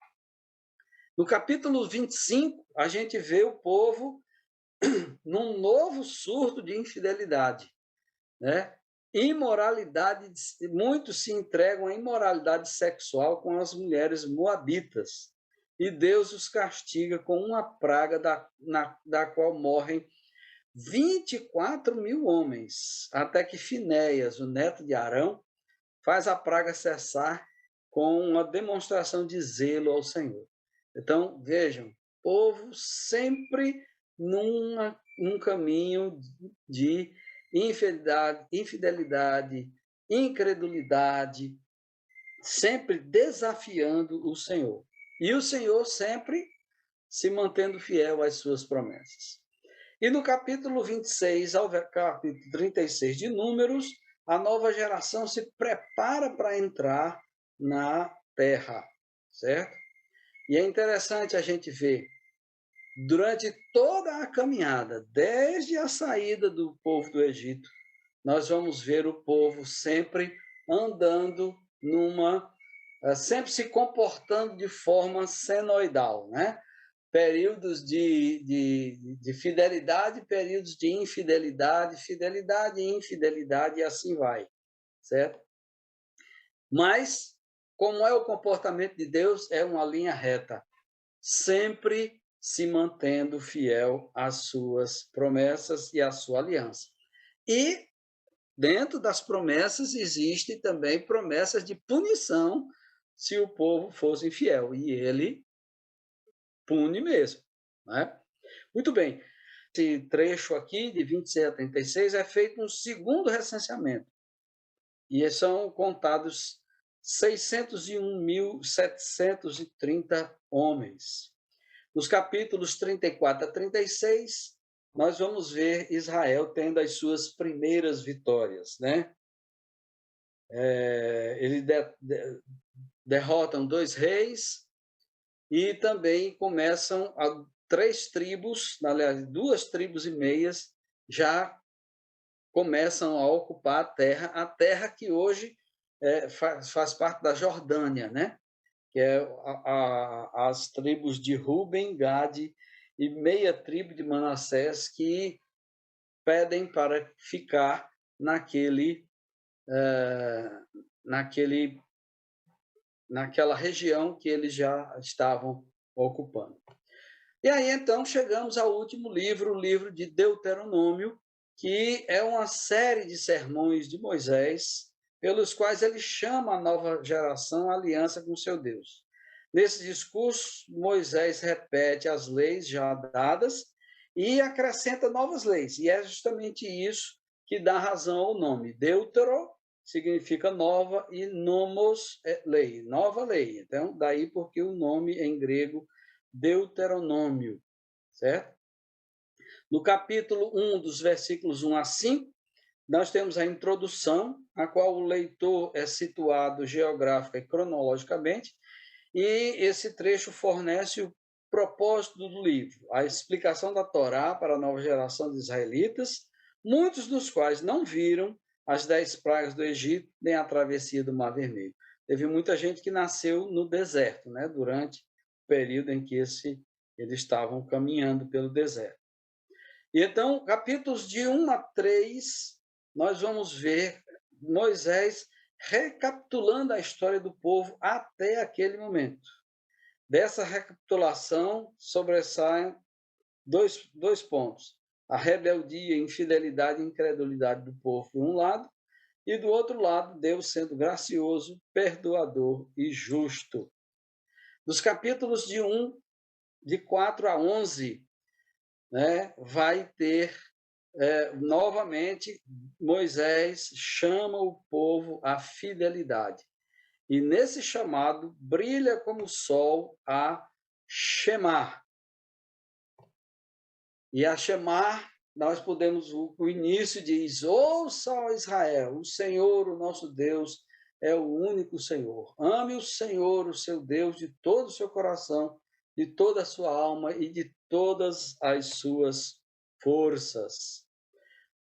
No capítulo 25, a gente vê o povo num novo surto de infidelidade, né? Imoralidade, muitos se entregam à imoralidade sexual com as mulheres moabitas, e Deus os castiga com uma praga da qual morrem 24.000 homens, até que Finéias, o neto de Arão, faz a praga cessar com uma demonstração de zelo ao Senhor. Então, vejam, povo sempre num caminho de infidelidade, incredulidade, sempre desafiando o Senhor. E o Senhor sempre se mantendo fiel às suas promessas. E no capítulo 26 ao capítulo 36 de Números, a nova geração se prepara para entrar na terra, certo? E é interessante a gente ver, durante toda a caminhada, desde a saída do povo do Egito, nós vamos ver o povo sempre andando sempre se comportando de forma senoidal, né? Períodos de fidelidade, períodos de infidelidade, fidelidade e infidelidade, e assim vai, certo? Mas, como é o comportamento de Deus, é uma linha reta, sempre se mantendo fiel às suas promessas e à sua aliança. E, dentro das promessas, existem também promessas de punição se o povo fosse infiel, e ele pune mesmo, né? Muito bem, esse trecho aqui, de 26 a 36, é feito um segundo recenseamento, e são contados 601.730 homens. Nos capítulos 34 a 36, nós vamos ver Israel tendo as suas primeiras vitórias, né? Eles derrotam 2 reis e também começam 3 tribos, aliás, 2 tribos e meias, já começam a ocupar a terra que hoje faz parte da Jordânia, né? Que é as tribos de Ruben, Gade e meia tribo de Manassés, que pedem para ficar naquela região que eles já estavam ocupando. E aí, então, chegamos ao último livro, o livro de Deuteronômio, que é uma série de sermões de Moisés, pelos quais ele chama a nova geração à aliança com seu Deus. Nesse discurso, Moisés repete as leis já dadas e acrescenta novas leis. E é justamente isso que dá razão ao nome. Deutero significa nova e nomos é lei, nova lei. Então, daí porque o nome em grego Deuteronômio, certo? No capítulo 1, dos versículos 1 a 5, nós temos a introdução, a qual o leitor é situado geográfica e cronologicamente, e esse trecho fornece o propósito do livro, a explicação da Torá para a nova geração de israelitas, muitos dos quais não viram as 10 pragas do Egito, nem a travessia do Mar Vermelho. Teve muita gente que nasceu no deserto, né, durante o período em que eles estavam caminhando pelo deserto. E então, capítulos de 1 a 3, nós vamos ver Moisés recapitulando a história do povo até aquele momento. Dessa recapitulação sobressaem dois pontos: a rebeldia, infidelidade e incredulidade do povo, por um lado, e do outro lado, Deus sendo gracioso, perdoador e justo. Nos capítulos de 4 a 11, né, vai ter novamente Moisés chama o povo à fidelidade. E nesse chamado brilha como o sol a Shemá. E a Shemá nós podemos, o início diz: ouça, ó Israel, o Senhor, o nosso Deus, é o único Senhor. Ame o Senhor, o seu Deus, de todo o seu coração, de toda a sua alma e de todas as suas forças.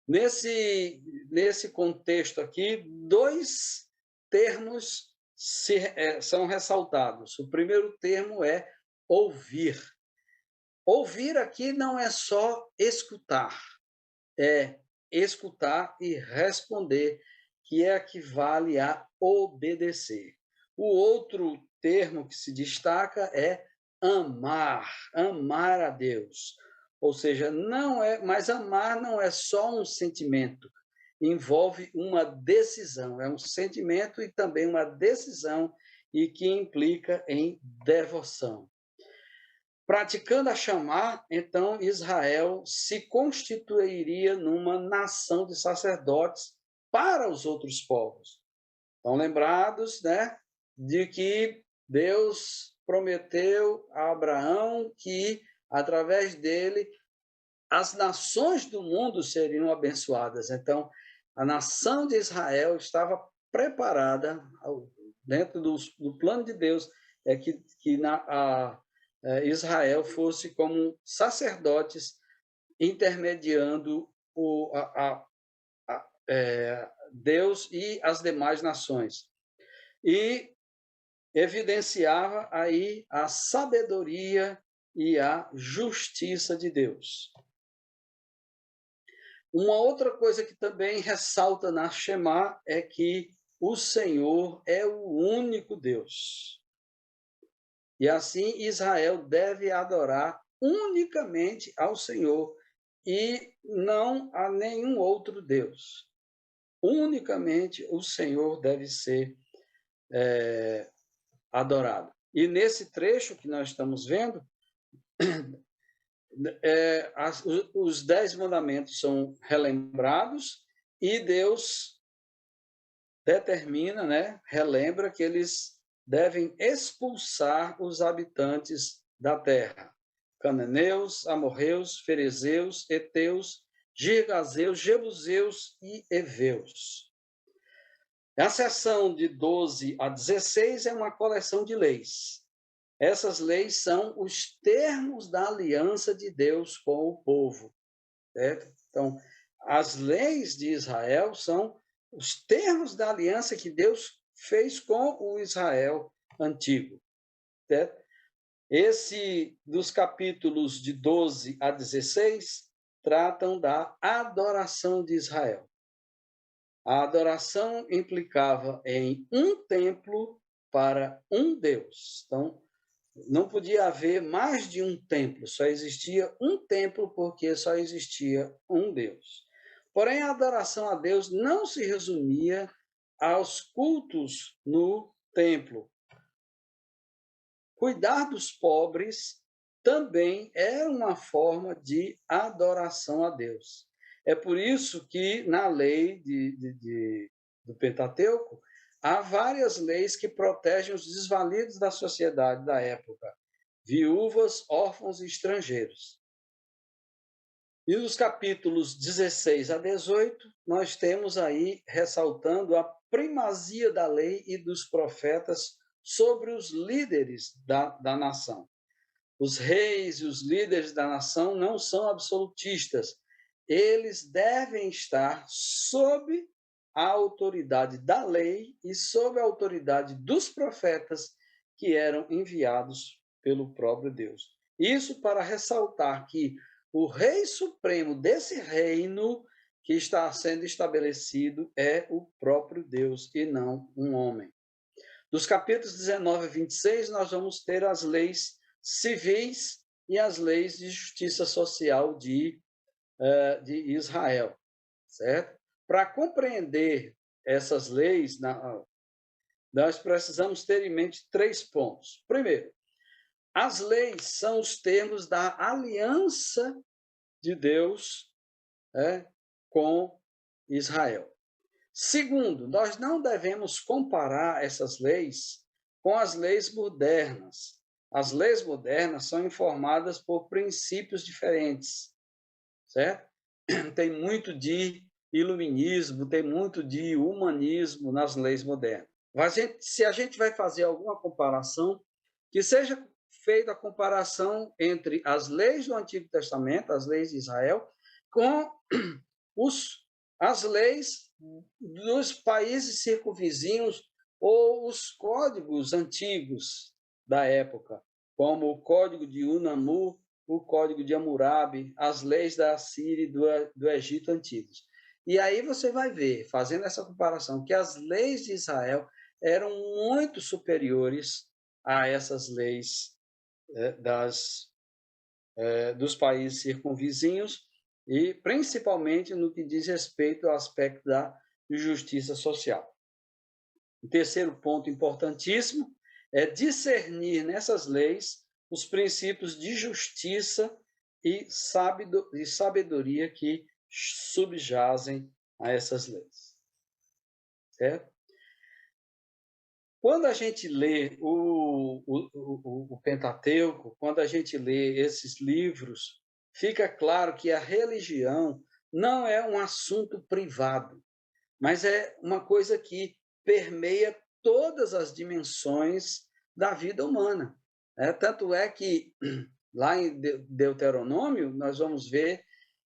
Nesse contexto aqui, dois termos são ressaltados. O primeiro termo é ouvir. Ouvir aqui não é só escutar, é escutar e responder, que equivale a obedecer. O outro termo que se destaca é amar, amar a Deus. Ou seja, mas amar não é só um sentimento, envolve uma decisão, é um sentimento e também uma decisão e que implica em devoção. Praticando a chamar, então Israel se constituiria numa nação de sacerdotes para os outros povos. Estão lembrados, né, de que Deus prometeu a Abraão que, através dele, as nações do mundo seriam abençoadas. Então, a nação de Israel estava preparada, dentro do plano de Deus, Israel fosse como sacerdotes intermediando Deus e as demais nações. E evidenciava aí a sabedoria e a justiça de Deus. Uma outra coisa que também ressalta na Shema é que o Senhor é o único Deus. E assim Israel deve adorar unicamente ao Senhor e não a nenhum outro Deus. Unicamente o Senhor deve ser adorado. E nesse trecho que nós estamos vendo, os 10 mandamentos são relembrados e Deus determina, né, relembra que eles devem expulsar os habitantes da terra: cananeus, amorreus, ferezeus, heteus, girgazeus, jebuseus e heveus. A seção de 12 a 16 é uma coleção de leis. Essas leis são os termos da aliança de Deus com o povo. Certo? Então, as leis de Israel são os termos da aliança que Deus fez com o Israel antigo. Certo? Dos capítulos de 12 a 16 tratam da adoração de Israel. A adoração implicava em um templo para um Deus. Então, não podia haver mais de um templo, só existia um templo porque só existia um Deus. Porém, a adoração a Deus não se resumia aos cultos no templo. Cuidar dos pobres também era uma forma de adoração a Deus. É por isso que na lei do Pentateuco há várias leis que protegem os desvalidos da sociedade da época, viúvas, órfãos e estrangeiros. E nos capítulos 16 a 18, nós temos aí ressaltando a primazia da lei e dos profetas sobre os líderes da nação. Os reis e os líderes da nação não são absolutistas. Eles devem estar sob a autoridade da lei e sob a autoridade dos profetas que eram enviados pelo próprio Deus. Isso para ressaltar que o rei supremo desse reino que está sendo estabelecido é o próprio Deus e não um homem. Dos capítulos 19 a 26, nós vamos ter as leis civis e as leis de justiça social de Israel, certo? Para compreender essas leis, nós precisamos ter em mente 3 pontos. Primeiro, as leis são os termos da aliança de Deus com Israel. Segundo, nós não devemos comparar essas leis com as leis modernas. As leis modernas são informadas por princípios diferentes, certo? tem muito de iluminismo, tem muito de humanismo nas leis modernas. Se a gente vai fazer alguma comparação, que seja feita a comparação entre as leis do Antigo Testamento, as leis de Israel, com as leis dos países circunvizinhos ou os códigos antigos da época, como o Código de Unamu, o Código de Hammurabi, as leis da Assíria e do Egito antigos. E aí você vai ver, fazendo essa comparação, que as leis de Israel eram muito superiores a essas leis dos países circunvizinhos, e principalmente no que diz respeito ao aspecto da justiça social. O terceiro ponto importantíssimo é discernir nessas leis os princípios de justiça e sabedoria que subjazem a essas leis. Certo? Quando a gente lê o Pentateuco, quando a gente lê esses livros, fica claro que a religião não é um assunto privado, mas é uma coisa que permeia todas as dimensões da vida humana. Tanto é que, lá em Deuteronômio, nós vamos ver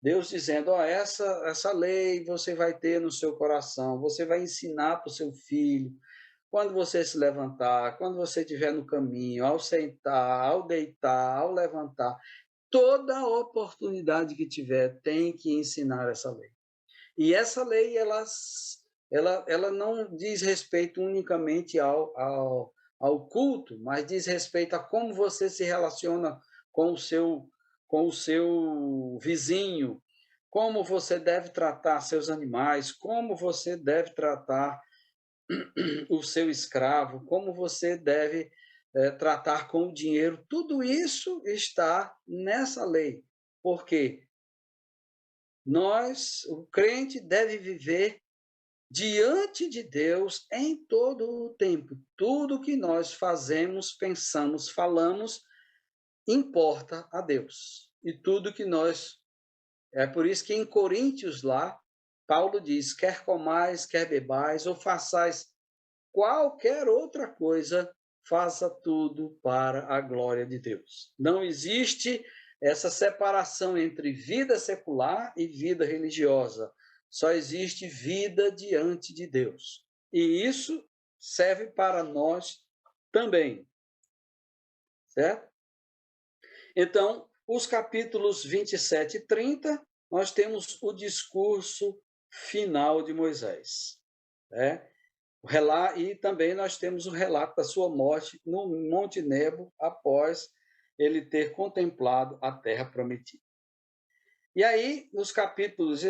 Deus dizendo, essa lei você vai ter no seu coração, você vai ensinar para o seu filho, quando você se levantar, quando você estiver no caminho, ao sentar, ao deitar, ao levantar, toda oportunidade que tiver, tem que ensinar essa lei. E essa lei, ela não diz respeito unicamente ao culto, mas diz respeito a como você se relaciona com o seu vizinho, como você deve tratar seus animais, como você deve tratar o seu escravo, como você deve tratar com o dinheiro. Tudo isso está nessa lei, porque o crente deve viver diante de Deus em todo o tempo. Tudo que nós fazemos, pensamos, falamos, importa a Deus. E tudo que É por isso que em Coríntios lá, Paulo diz, quer comais, quer bebais, ou façais qualquer outra coisa, faça tudo para a glória de Deus. Não existe essa separação entre vida secular e vida religiosa. Só existe vida diante de Deus. E isso serve para nós também. Certo? Então, os capítulos 27 e 30, nós temos o discurso final de Moisés. E também nós temos o relato da sua morte no Monte Nebo, após ele ter contemplado a terra prometida. E aí, esses capítulos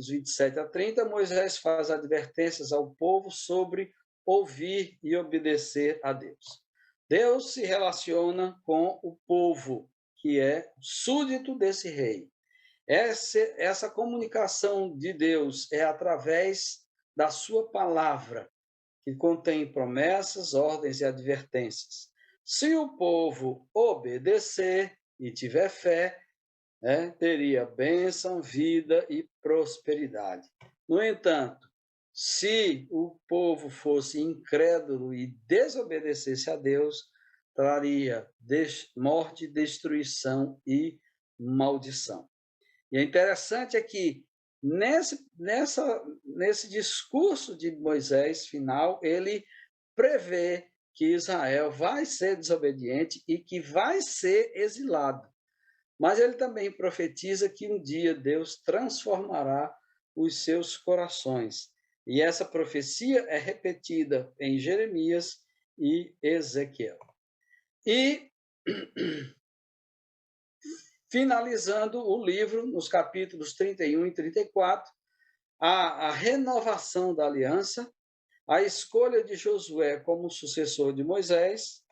27 a 30, Moisés faz advertências ao povo sobre ouvir e obedecer a Deus. Deus se relaciona com o povo, que é súdito desse rei. Essa comunicação de Deus é através da sua palavra, que contém promessas, ordens e advertências. Se o povo obedecer e tiver fé, teria bênção, vida e prosperidade. No entanto, se o povo fosse incrédulo e desobedecesse a Deus, traria morte, destruição e maldição. E é interessante é que nesse discurso de Moisés final, ele prevê que Israel vai ser desobediente e que vai ser exilado. Mas ele também profetiza que um dia Deus transformará os seus corações. E essa profecia é repetida em Jeremias e Ezequiel. E, finalizando o livro, nos capítulos 31 e 34, a renovação da aliança, a escolha de Josué como sucessor de Moisés.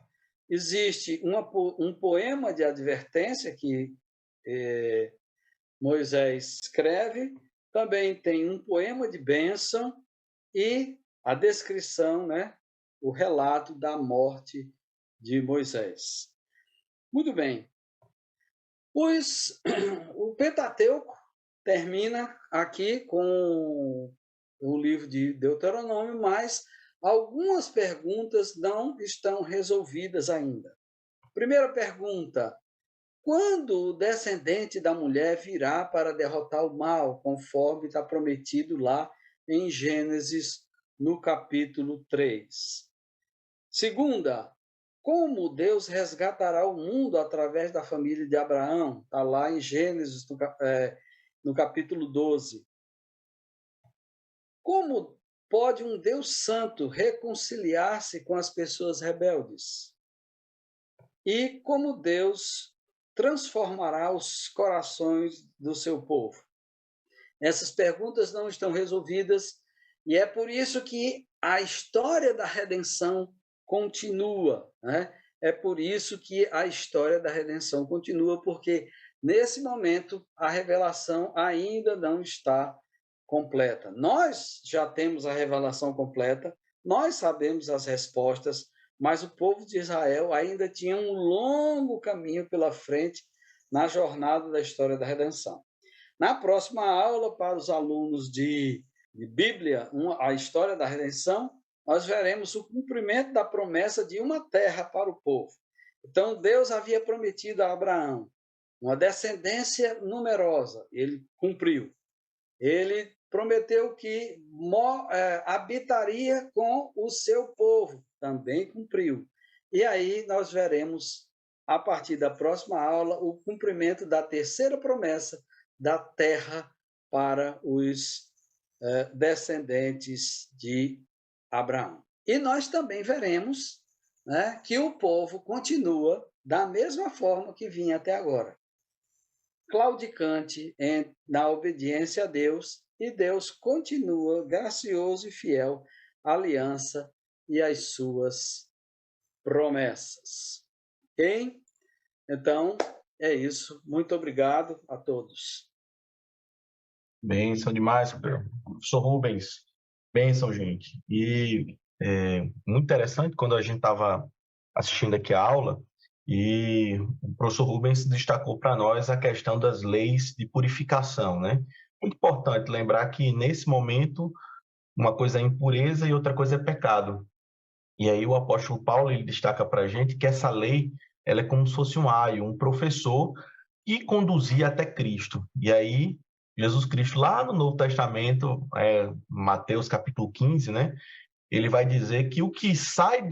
Existe um poema de advertência que Moisés escreve, também tem um poema de bênção e a descrição, o relato da morte de Moisés. Muito bem. O Pentateuco termina aqui com o livro de Deuteronômio, mas algumas perguntas não estão resolvidas ainda. Primeira pergunta: quando o descendente da mulher virá para derrotar o mal, conforme está prometido lá em Gênesis, no capítulo 3? Segunda, como Deus resgatará o mundo através da família de Abraão? Está lá em Gênesis, no capítulo 12. Como pode um Deus santo reconciliar-se com as pessoas rebeldes? E como Deus transformará os corações do seu povo? Essas perguntas não estão resolvidas e é por isso que a história da redenção continua, né? É por isso que a história da redenção continua, porque nesse momento a revelação ainda não está completa. Nós já temos a revelação completa, nós sabemos as respostas, mas o povo de Israel ainda tinha um longo caminho pela frente na jornada da história da redenção. Na próxima aula, para os alunos de Bíblia, a história da redenção, nós veremos o cumprimento da promessa de uma terra para o povo. Então, Deus havia prometido a Abraão uma descendência numerosa, ele cumpriu. Ele prometeu que habitaria com o seu povo, também cumpriu. E aí nós veremos, a partir da próxima aula, o cumprimento da terceira promessa da terra para os descendentes de Abraão. E nós também veremos, né, que o povo continua da mesma forma que vinha até agora, claudicante na obediência a Deus, e Deus continua gracioso e fiel à aliança e às suas promessas. Ok? Então, é isso. Muito obrigado a todos. Bênção demais, professor Rubens. Bênção, gente. E muito interessante quando a gente estava assistindo aqui a aula e o professor Rubens destacou para nós a questão das leis de purificação, né? Muito importante lembrar que, nesse momento, uma coisa é impureza e outra coisa é pecado. E aí o apóstolo Paulo ele destaca para a gente que essa lei ela é como se fosse um aio, um professor que conduzia até Cristo. E aí Jesus Cristo, lá no Novo Testamento, Mateus capítulo 15, né? Ele vai dizer que o que sai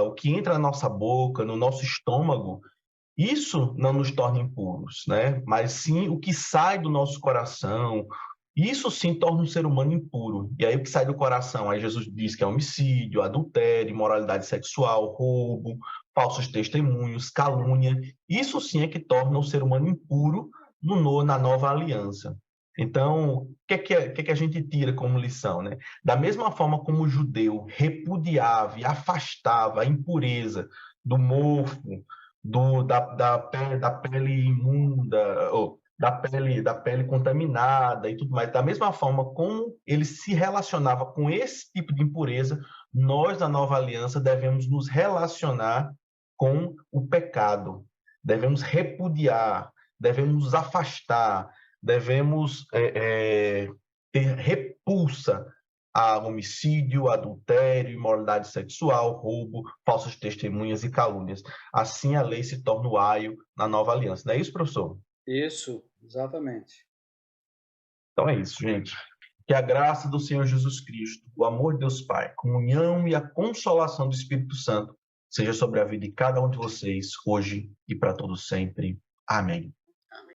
o que entra na nossa boca, no nosso estômago, isso não nos torna impuros, né? Mas sim o que sai do nosso coração, isso sim torna um ser humano impuro. E aí o que sai do coração? Aí Jesus diz que é homicídio, adultério, imoralidade sexual, roubo, falsos testemunhos, calúnia. Isso sim é que torna o ser humano impuro na nova aliança. Então, o que a gente tira como lição, né? Da mesma forma como o judeu repudiava e afastava a impureza do mofo, da pele imunda, ou da pele contaminada e tudo mais. Da mesma forma como ele se relacionava com esse tipo de impureza, nós, da nova aliança, devemos nos relacionar com o pecado. Devemos repudiar, devemos nos afastar, devemos ter repulsa a homicídio, adultério, imoralidade sexual, roubo, falsas testemunhas e calúnias. Assim a lei se torna o aio na nova aliança. Não é isso, professor? Isso, exatamente. Então é isso, gente. Que a graça do Senhor Jesus Cristo, o amor de Deus Pai, a comunhão e a consolação do Espírito Santo seja sobre a vida de cada um de vocês, hoje e para todos sempre. Amém.